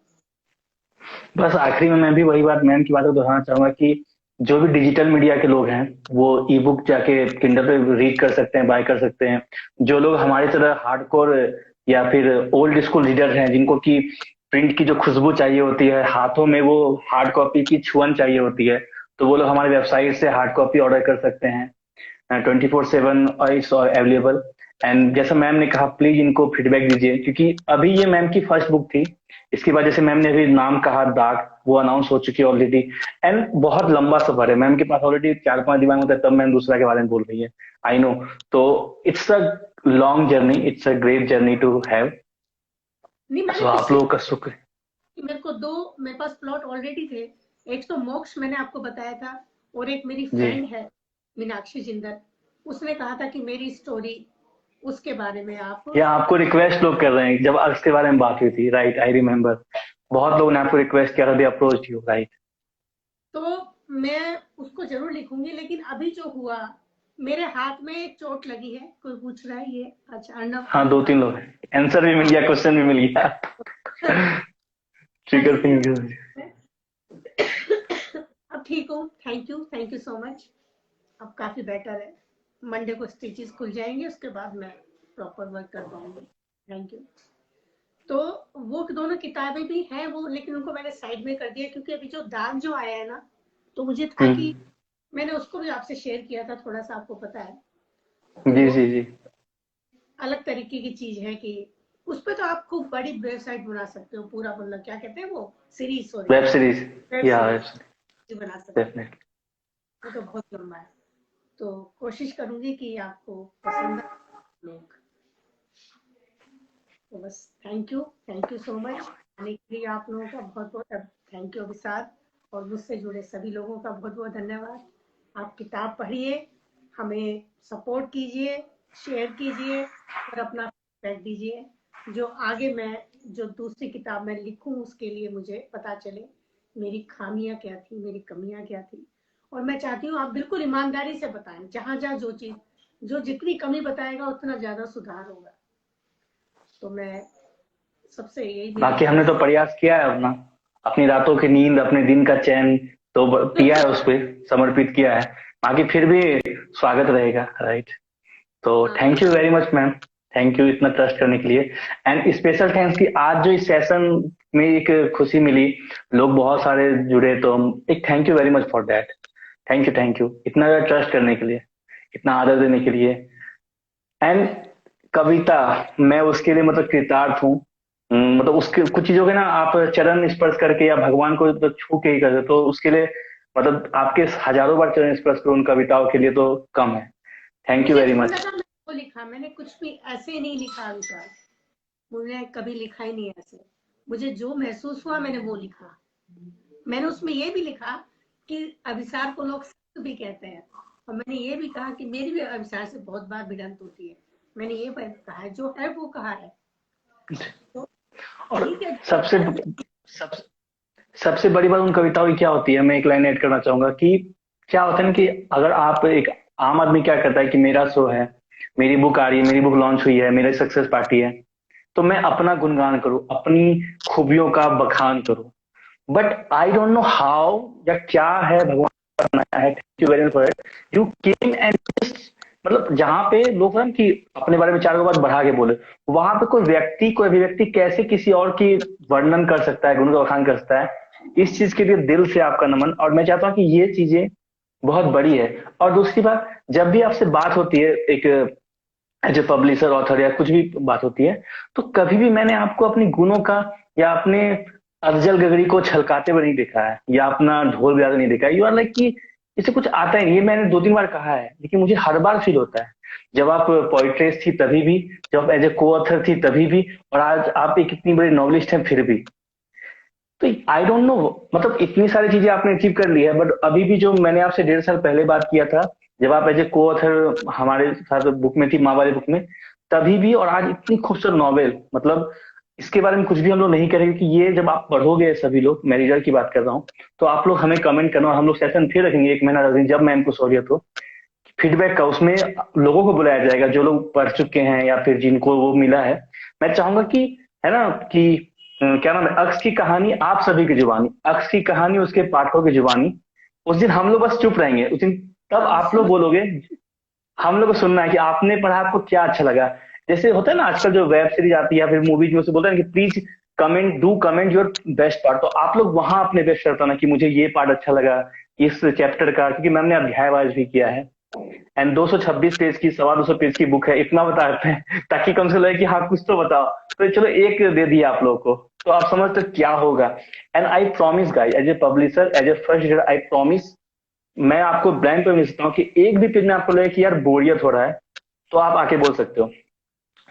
S4: बस आखिरी में मैं भी वही बात मैम की बात को दोहराना चाहूंगा कि जो भी डिजिटल मीडिया के लोग हैं वो ई बुक जाके किंडल पे रीड कर सकते हैं, बाय कर सकते हैं। जो लोग हमारी तरह हार्डकोर या फिर ओल्ड स्कूल रीडर हैं, जिनको की प्रिंट की जो खुशबू चाहिए होती है, हाथों में वो हार्ड कॉपी की छुअन चाहिए होती है, तो वो लोग हमारी वेबसाइट से हार्ड कॉपी ऑर्डर कर सकते हैं। 24/7 इट्स अवेलेबल। एंड जैसा मैम ने कहा, प्लीज इनको फीडबैक दीजिए, क्योंकि अभी ये मैम की फर्स्ट बुक थी। इसके बाद जैसे मैम ने अभी नाम कहा दाग, वो अनाउंस हो चुकी है ऑलरेडी। एंड बहुत लंबा सफर है, मैम के पास ऑलरेडी 4-5 दिमाग होता है, तब मैम दूसरा के बारे में बोल रही है। I know. तो it's a long journey, it's a great journey to have.
S2: नहीं, मैंने
S4: सो आप
S2: पिछले
S4: लोगों का शुक्र।
S2: मेरे पास प्लॉट ऑलरेडी थे। एक तो मोक्ष मैंने आपको बताया था, और एक मेरी
S4: जी,
S2: फ्रेंड है मीनाक्षी जिंदल, उसने कहा था कि मेरी स्टोरी उसके बारे में आप।
S4: या आपको रिक्वेस्ट लोग कर रहे हैं, जब उसके बारे में बात हुई थी, राइट, आई रिमेम्बर। बहुत लोगों ने आपको रिक्वेस्ट किया था, दे अप्रोच यू, राइट।
S2: तो मैं उसको जरूर लिखूंगी, लेकिन अभी जो हुआ, मेरे हाथ में एक चोट लगी है। कोई पूछ रहा है ये? अच्छा, अर्नब।
S4: हाँ, 2-3 लोग हैं। आंसर भी मिल गया, क्वेश्चन भी मिल गया। Trigger finger.
S2: अब ठीक हूँ, थैंक यू सो मच। अब काफी बेटर है। मंडे को स्टिचेस खुल जाएंगे, उसके बाद मैं प्रॉपर वर्क कर पाऊंगी। Thank you. तो वो दोनों किताबें भी हैं वो, लेकिन उनको मैंने साइड में कर दिया, क्योंकि अभी जो दाग जो आया है ना, तो मुझे था कि मैंने उसको भी आपसे शेयर किया था, थोड़ा सा आपको पता है। तो
S4: जी
S2: वो
S4: जी जी।
S2: अलग तरीके की चीज है कि उस पे तो आप खूब बड़ी वेबसाइट बना सकते हो, पूरा मतलब क्या कहते हैं वो, series, sorry,
S4: web series.
S2: Web
S4: या
S2: सीरीज बना सकते हो।
S4: डेफिनेटली।
S2: वो तो बहुत लंबा है। तो कोशिश करूंगी कि आपको पसंद आए लोग। तो बस थैंक यू सो मच आने के लिए। आप लोगों का बहुत बहुत थैंक यू विशाल, और मुझसे जुड़े सभी लोगों का बहुत बहुत धन्यवाद। आप किताब पढ़िए, हमें सपोर्ट कीजिए, शेयर कीजिए, और अपना फीडबैक दीजिए, जो आगे मैं जो दूसरी किताब मैं लिखूं उसके लिए मुझे पता चले मेरी खामियां क्या थी, मेरी कमियां क्या थी। और मैं चाहती हूँ आप बिल्कुल ईमानदारी से बताएं, जहां जहां जो चीज, जो जितनी कमी बताएगा उतना ज्यादा सुधार होगा। तो मैं सबसे यही
S4: बाकी हमने तो प्रयास किया है अपना, अपनी रातों की नींद, अपने दिन का चैन तो पिया है, उस पे समर्पित किया है। बाकी फिर भी स्वागत रहेगा, राइट। तो
S2: हाँ,
S4: thank you very much ma'am. Thank you इतना ट्रस्ट करने के लिए। एंड स्पेशल थैंक्स कि आज जो इस सेशन में एक खुशी मिली, लोग बहुत सारे जुड़े, तो एक thank you very much for that. Thank you इतना ट्रस्ट करने के लिए, इतना आदर देने के लिए। एंड कविता, मैं उसके लिए मतलब कृतार्थ हूँ। मतलब उसके कुछ चीजों के ना आप चरण स्पर्श करके या भगवान को तो छू के ही करते, तो उसके लिए मतलब आपके हजारों बार चरण स्पर्श करो उन कविताओं के लिए तो कम है। थैंक यू
S2: मुझे
S4: वेरी
S2: क्यों
S4: मच।
S2: लगा मैंने वो लिखा, मैंने कुछ भी ऐसे नहीं लिखा विचार, मुझे कभी लिखा ही नहीं ऐसे। मुझे जो महसूस हुआ मैंने वो लिखा। मैंने उसमें ये भी लिखा कि अभिसार को लोग सत्य भी कहते हैं, और मैंने ये भी कहा कि मेरी भी अभिसार से बहुत बार भिड़ंत होती है। मैंने ये कहा है, जो है वो कहा है। तो
S4: और
S2: ठीक है,
S4: सबसे सब, सबसे बड़ी बात उन कविताओं की क्या होती है, मैं एक लाइन ऐड करना चाहूंगा कि क्या होता है ना कि अगर आप एक आम आदमी क्या करता है कि मेरा शो है, मेरी बुक आ रही है, मेरी बुक लॉन्च हुई है, मेरी सक्सेस पार्टी है, तो मैं अपना गुणगान करूं, अपनी खूबियों का बखान करूं। But I don't know how, या क्या है भगवान का बनाया है। Thank you very much for it. You came and मतलब जहां पे लोग हैं कि अपने बारे में 4 बात बढ़ा के बोले, वहां पे कोई अभिव्यक्ति कैसे किसी और की वर्णन कर सकता है, गुण का बखान कर सकता है। इस चीज के लिए दिल से आपका नमन। और मैं चाहता हूँ कि ये चीजें बहुत बड़ी है। और दूसरी बात, जब भी आपसे बात होती है एक एज ए पब्लिशर, ऑथर, या कुछ भी बात होती है, तो कभी भी मैंने आपको अपनी गुणों का या अपने अफजल गगरी को छलकाते हुए नहीं देखा है, या अपना ढोल बजाते नहीं देखा है। यू आर लाइक कि इससे कुछ आता ही नहीं। ये मैंने 2-3 बार कहा है, लेकिन मुझे हर बार फील होता है। जब आप पोइट्रेस थी तभी भी, जब एज ए को ऑथर थी तभी भी, और आज आप एक इतनी बड़ी नॉवलिस्ट हैं फिर भी। तो आई डोंट नो, मतलब इतनी सारी चीजें आपने अचीव कर ली है, बट अभी भी जो मैंने आपसे 1.5 साल पहले बात किया था, जब आप एज ए को ऑथर हमारे साथ बुक में थी, माँ वाली बुक में, तभी भी और आज इतनी खूबसूरत नॉवेल, मतलब इसके बारे में कुछ भी हम लोग नहीं करेंगे कि ये जब आप पढ़ोगे, सभी लोग, मैं रिजल्ट की बात कर रहा हूँ, तो आप लोग हमें कमेंट करना, और हम लोग सेशन फिर रखेंगे 1 महीना 10 दिन, जब मैम को सहूलियत हो, फीडबैक का। उसमें लोगों को बुलाया जाएगा जो लोग पढ़ चुके हैं या फिर जिनको वो मिला है। मैं चाहूंगा कि, है ना, कि क्या नाम है, अक्स की कहानी आप सभी की जुबानी, अक्स की कहानी उसके पाठकों की जुबानी। उस दिन हम लोग बस चुप रहेंगे उस दिन, तब आप लोग बोलोगे, हम लोग को सुनना है कि आपने पढ़ा, आपको क्या अच्छा लगा। जैसे होता है ना आजकल जो वेब सीरीज आती है या फिर मूवीज में, उसे बोलते हैं कि please comment, do comment your best part. तो आप लोग वहां अपने बेस्ट करता ना कि मुझे ये पार्ट अच्छा लगा इस चैप्टर का, क्योंकि मैम ने अध्याय वाइज भी किया है। एंड 226 पेज की, 225 पेज की बुक है, इतना बताते हैं ताकि कम से लगे कि हाँ कुछ तो बताओ। तो चलो एक दे दिया आप लोगों को, तो आप समझते हो क्या होगा। And I promise guys, as a publisher, as a first reader, I promise, मैं आपको ब्लैंक पे मिल सकता हूँ कि एक भी पेज में आपको लगे कि यार बोरियत हो रहा है, तो आप आके बोल सकते हो,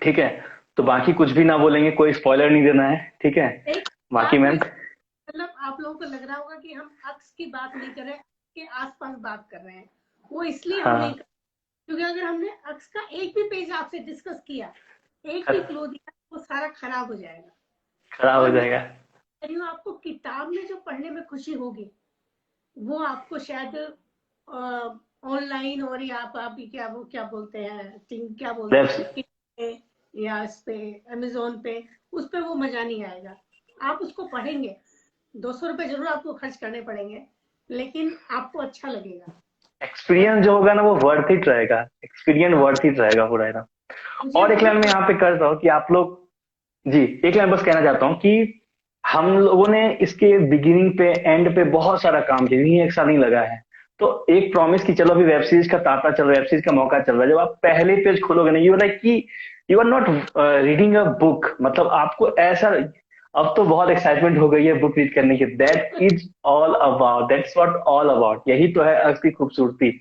S4: ठीक है। तो बाकी कुछ भी ना बोलेंगे, कोई स्पॉइलर नहीं देना है, ठीक है।
S2: एक
S4: बाकी
S2: बात
S4: मैम,
S2: मतलब आप लोगों को लग रहा होगा कि हम अक्स की बात नहीं कर रहे, के आसपास बात कर रहे हैं। वो इसलिए हम नहीं
S4: हाँ,
S2: कर, क्योंकि अगर हमने अक्स का एक भी पेज आपसे डिस्कस किया, एक भी क्लो दिया, वो सारा खराब हो जाएगा।
S4: खराब हो
S2: और मैं
S4: जाएगा।
S2: कह रही हूँ, आपको किताब में जो पढ़ने में खुशी होगी, वो आपको शायद ऑनलाइन, और या आप ही क्या वो क्या बोलते हैं, क्या बोलते
S4: That's-
S2: हैं, पे या इस पे अमेजोन पे, उस पे वो मजा नहीं आएगा। आप उसको पढ़ेंगे, 200 रुपए जरूर आपको खर्च करने पड़ेंगे, लेकिन आपको अच्छा लगेगा।
S4: एक्सपीरियंस जो होगा ना वो वर्थ इट रहेगा, एक्सपीरियंस वर्थ इट रहेगा पूरा एकदम।
S2: मुझे
S4: और एक लाइन
S2: बहुत
S4: में यहाँ पे करता हूँ कि आप लोग, जी एक लाइन बस कहना चाहता हूँ कि हम लोगों ने इसके बिगिनिंग पे एंड पे बहुत सारा काम किया, यही 1 साल नहीं लगा है। तो एक प्रॉमिस कि चलो अभी वेब सीरीज का तांता चल रहा है, वेब सीरीज का मौका चल रहा है, जब आप पहले पेज खोलोगे ना, यू लाइक कि you are not reading a book, मतलब आपको ऐसा, अब तो बहुत एक्साइटमेंट हो गई है बुक रीड करने की। That is all about, that's what all about, यही तो है अक्स की खूबसूरती।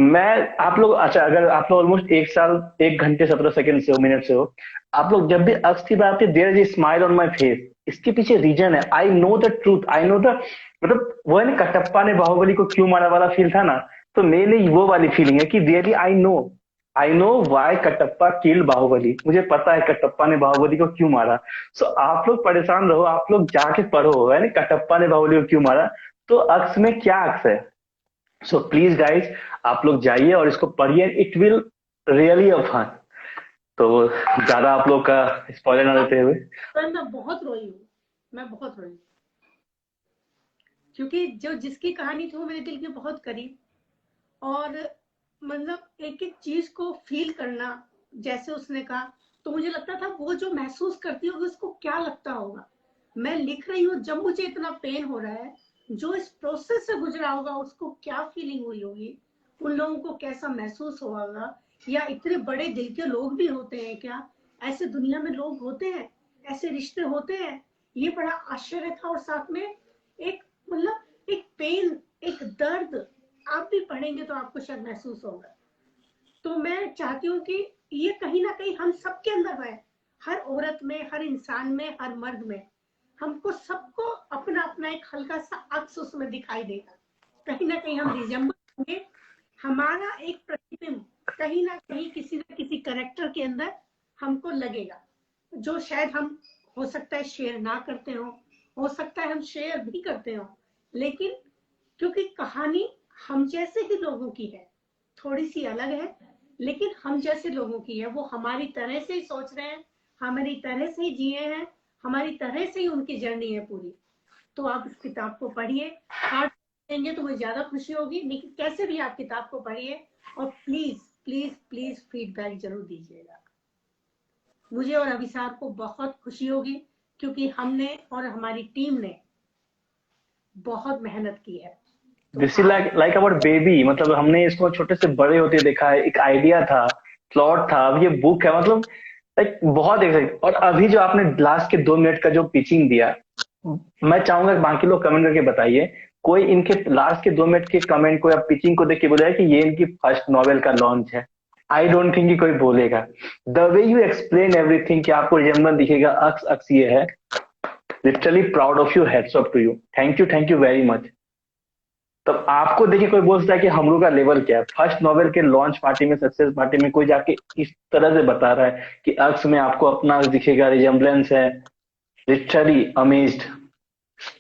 S4: मैं आप लोग, अच्छा अगर आप लोग ऑलमोस्ट 1 साल 1 घंटे 17 सेकंड से हो, मिनट से हो, आप लोग जब भी अक्स की बात आती है, there is a smile on my face. इसके पीछे रीजन है, I know the truth, I know the, मतलब वो है ना, कटप्पा ने बाहुबली को क्यों मारा वाला फील था ना, तो मेरे लिए वो वाली फीलिंग है कि really I know why Kattappa killed Baahubali, मुझे पता है कटप्पा ने बाहुबली को क्यों मारा। सो आप लोग परेशान रहो, आप लोग जाके पढ़ो, है ना, कटप्पा ने बाहुबली को क्यों मारा, तो अक्स में क्या अक्स है। सो प्लीज गाइज, आप लोग जाइए और इसको पढ़िए, it will really a fun. तो ज्यादा आप लोग का स्पॉइलर ना देते हुए,
S2: मैं बहुत रोई हूँ, मैं बहुत रोई, क्योंकि जो जिसकी कहानी थी वो मेरे दिल के बहुत करीब, और मतलब एक एक चीज को फील करना, जैसे उसने कहा, तो मुझे लगता था वो जो महसूस करती होगी उसको क्या लगता होगा। मैं लिख रही हूँ, जब मुझे इतना पेन हो रहा है, जो इस प्रोसेस से गुजरा होगा उसको क्या फीलिंग हुई होगी, उन लोगों को कैसा महसूस होगा, या इतने बड़े दिल के लोग भी होते हैं क्या, ऐसे दुनिया में लोग होते हैं, ऐसे रिश्ते होते हैं। ये बड़ा आश्चर्य था, और साथ में एक मतलब एक पेन, एक दर्द, आप भी पढ़ेंगे तो आपको शायद महसूस होगा। तो मैं चाहती हूँ कि ये कहीं ना कहीं हम सबके अंदर है, हर औरत में, हर इंसान में, हर मर्द में, हमको सबको अपना अपना एक हल्का सा अक्स उसमें दिखाई देगा। कहीं ना कहीं हम रिजेंबल होंगे, हमारा एक प्रतिबिंब कहीं ना कहीं किसी न किसी करेक्टर के अंदर हमको लगेगा, जो शायद हम हो सकता है शेयर ना करते हो सकता है हम शेयर भी करते हो, लेकिन क्योंकि कहानी हम जैसे ही लोगों की है, थोड़ी सी अलग है, लेकिन हम जैसे लोगों की है, वो हमारी तरह से ही सोच रहे हैं, हमारी तरह से ही जिए हैं, हमारी तरह से ही उनकी जर्नी है पूरी। तो आप इस किताब को पढ़िए, हार्ड देंगे तो मुझे ज्यादा खुशी होगी, लेकिन कैसे भी आप किताब को पढ़िए, और प्लीज प्लीज प्लीज फीडबैक जरूर दीजिएगा। मुझे और अभिसार को बहुत खुशी होगी, क्योंकि हमने और हमारी टीम ने बहुत मेहनत की है।
S4: This is like like about baby, मतलब हमने इसको छोटे से बड़े होते देखा है, एक आइडिया था, प्लॉट था, अब ये बुक है, मतलब लाइक बहुत एक्साइट। और अभी जो आपने लास्ट के 2 मिनट का जो पिचिंग दिया, मैं चाहूंगा कि बाकी लोग कमेंट करके बताइए कोई इनके लास्ट के 2 मिनट के कमेंट को या पिचिंग को देख के बोलेगा कि ये इनकी फर्स्ट नॉवेल का लॉन्च है। आई डोंट थिंक कि कोई बोलेगा। The way you explain everything कि आपको रिजेम्बल दिखेगा, अक्स अक्स ये है, literally proud of you, heads off to you, thank you very much. तब आपको देखिए कोई बोल सकता है कि हम लोग का लेवल क्या है, फर्स्ट नॉवेल के लॉन्च पार्टी में, सक्सेस पार्टी में कोई जाके इस तरह से बता रहा है कि अक्स में आपको अपना दिखेगा, रिजेम्बलेंस है, literally amazed.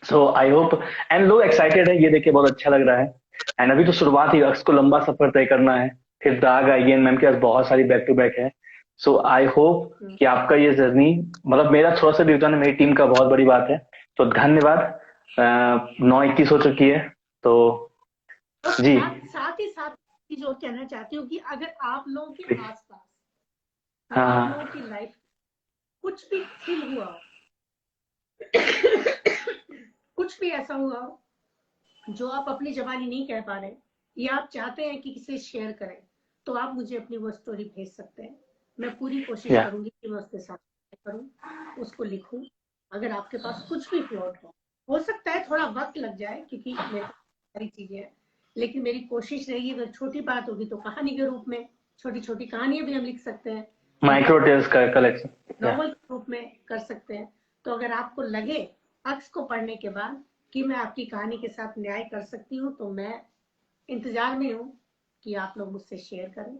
S4: So I hope, and लोग एक्साइटेड है, ये देख के बहुत अच्छा लग रहा है। एंड अभी तो शुरुआत ही, अक्स को लंबा सफर तय करना है, फिर दाग आएगी, मैम के पास बहुत सारी बैक टू बैक है। सो आई होप कि आपका ये जर्नी, मतलब मेरा थोड़ा सा भी योगदान है, मेरी टीम का बहुत बड़ी बात है, तो धन्यवाद। 9:21 हो चुकी है, तो जी
S2: साथ ही साथ चीज और कहना चाहती हूँ कि अगर आप लोगों के आसपास
S4: हाँ
S2: आप
S4: हाँ
S2: लोगों की लाइफ कुछ भी फील हुआ हो, कुछ भी ऐसा हुआ हो जो आप अपनी जबानी नहीं कह पा रहे या आप चाहते हैं कि किसी से शेयर करें, तो आप मुझे अपनी वो स्टोरी भेज सकते हैं। मैं पूरी कोशिश
S4: या
S2: करूंगी कि मैं उसके साथ करूं, उसको लिखूं। अगर आपके पास कुछ भी प्लॉट हो सकता है थोड़ा वक्त लग जाए क्योंकि मेरे पास सारी चीजें हैं, लेकिन मेरी कोशिश रहेगी। अगर छोटी बात होगी तो कहानी के रूप में, छोटी छोटी कहानियां भी हम लिख सकते हैं,
S4: माइक्रो टेल्स का कलेक्शन,
S2: नॉवल के रूप में कर सकते हैं। तो अगर आपको लगे अक्स को पढ़ने के बाद कि मैं आपकी कहानी के साथ न्याय कर सकती हूँ, तो मैं इंतजार में हूँ कि आप लोग मुझसे शेयर करें,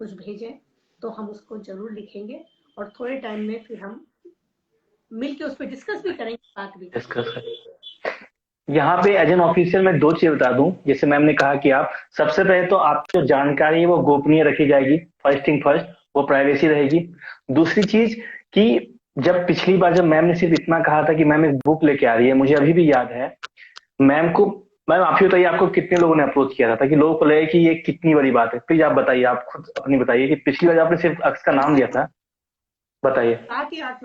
S2: कुछ भेजें, तो हम उसको जरूर लिखेंगे और थोड़े टाइम में फिर हम मिलके उस पर डिस्कस भी करेंगे, बात भी करेंगे।
S4: डिस्कस करें। यहाँ पे एज एन ऑफिशियल मैं 2 चीज बता दूं, जैसे मैम ने कहा कि आप सबसे पहले तो आपकी जो जानकारी है वो गोपनीय रखी जाएगी, फर्स्ट थिंग फर्स्ट, वो प्राइवेसी रहेगी। दूसरी चीज कि जब पिछली बार जब मैम ने सिर्फ इतना कहा था कि मैम एक बुक लेके आ रही है, मुझे अभी भी याद है मैम को, मैम आप ही बताइए आपको कितने लोगों ने अप्रोच किया था ताकि लोगों को लगे कि ये कितनी बड़ी बात है। प्लीज आप बताइए, आप खुद अपनी बताइए कि पिछली बार आपने सिर्फ अक्स का नाम लिया था, बताइए।
S2: 7 या 8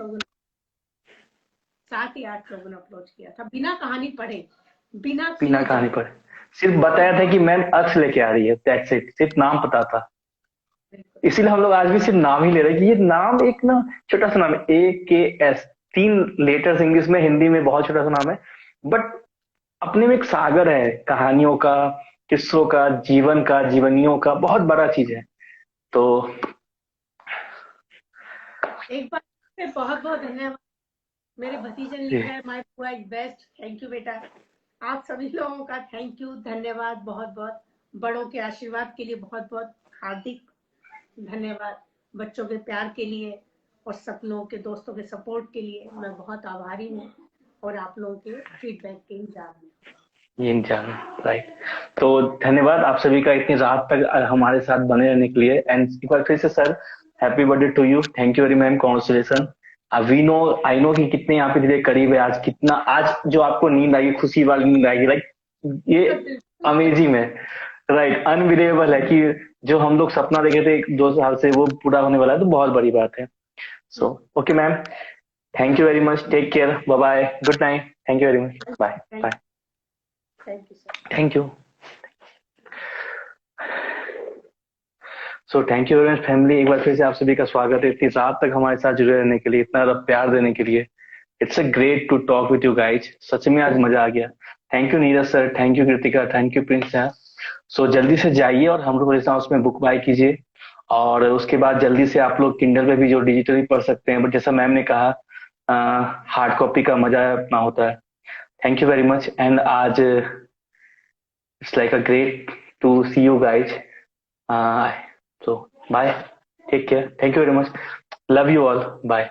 S2: लोगों ने अप्रोच किया था, बिना कहानी पढ़े, बिना
S4: बिना कहानी पर सिर्फ बताया था कि मैम अक्स लेके आ रही है, दैट्स इट, सिर्फ नाम पता था। इसीलिए हम लोग आज भी सिर्फ नाम ही ले रहे हैं कि ये नाम एक ना छोटा सा नाम है, AKS, 3 लेटर्स इंग्लिश में, हिंदी में बहुत छोटा सा नाम है, बट अपने में एक सागर है कहानियों का, किस्सों का, जीवन का, जीवनियों का, बहुत बड़ा चीज है। तो
S2: एक बार फिर बहुत बहुत धन्यवाद। मेरे भतीजे ने लिखा है माय बुआ इज बेस्ट, थैंक यू बेटा। आप सभी लोगों का थैंक यू, धन्यवाद बहुत बहुत। बड़ों के आशीर्वाद के लिए बहुत बहुत हार्दिक धन्यवाद। बच्चों के प्यार के लिए और सब लोगों के, दोस्तों के सपोर्ट के लिए मैं बहुत आभारी हूँ, और आप लोगों के फीडबैक के इंतजार में।
S4: ये इंतजार, राइट। तो धन्यवाद आप सभी का इतनी रात तक हमारे साथ बने रहने के लिए। एंड एक बार फिर से sir, happy birthday to you, thank you very ma'am, congratulation. We know, I know कि कितने यहाँ पे धीरे करीब है, आज कितना, आज जो आपको नींद आएगी, खुशी वाली नींद आएगी, लाइक ये अमेजिंग है, राइट, अनबिलीवेबल है कि जो हम लोग सपना देखे थे 2 साल से वो पूरा होने वाला है, तो बहुत बड़ी बात है। So okay ma'am, thank you very much, take care, bye bye, good night, thank you very much, bye bye,
S2: thank you sir.
S4: Thank you. So thank you very much family, एक बार फिर से आप सभी का स्वागत है इतनी रात तक हमारे साथ जुड़े रहने के लिए, इतना ज्यादा प्यार देने के लिए। It's a great to talk with you guys, सच में आज मजा आ गया। Thank you Neeraj sir, thank you Kritika, thank you Prince sir. So जल्दी से जाइए और हम लोग उसमें बुक बाय कीजिए, और उसके बाद जल्दी से आप लोग किंडल पे भी जो डिजिटली पढ़ सकते हैं, बट जैसा मैम ने कहा हार्ड कॉपी का मजा अपना होता है। Thank you very much, and आज it's like a great to see you guys. So bye, take care, thank you very much, love you all, bye.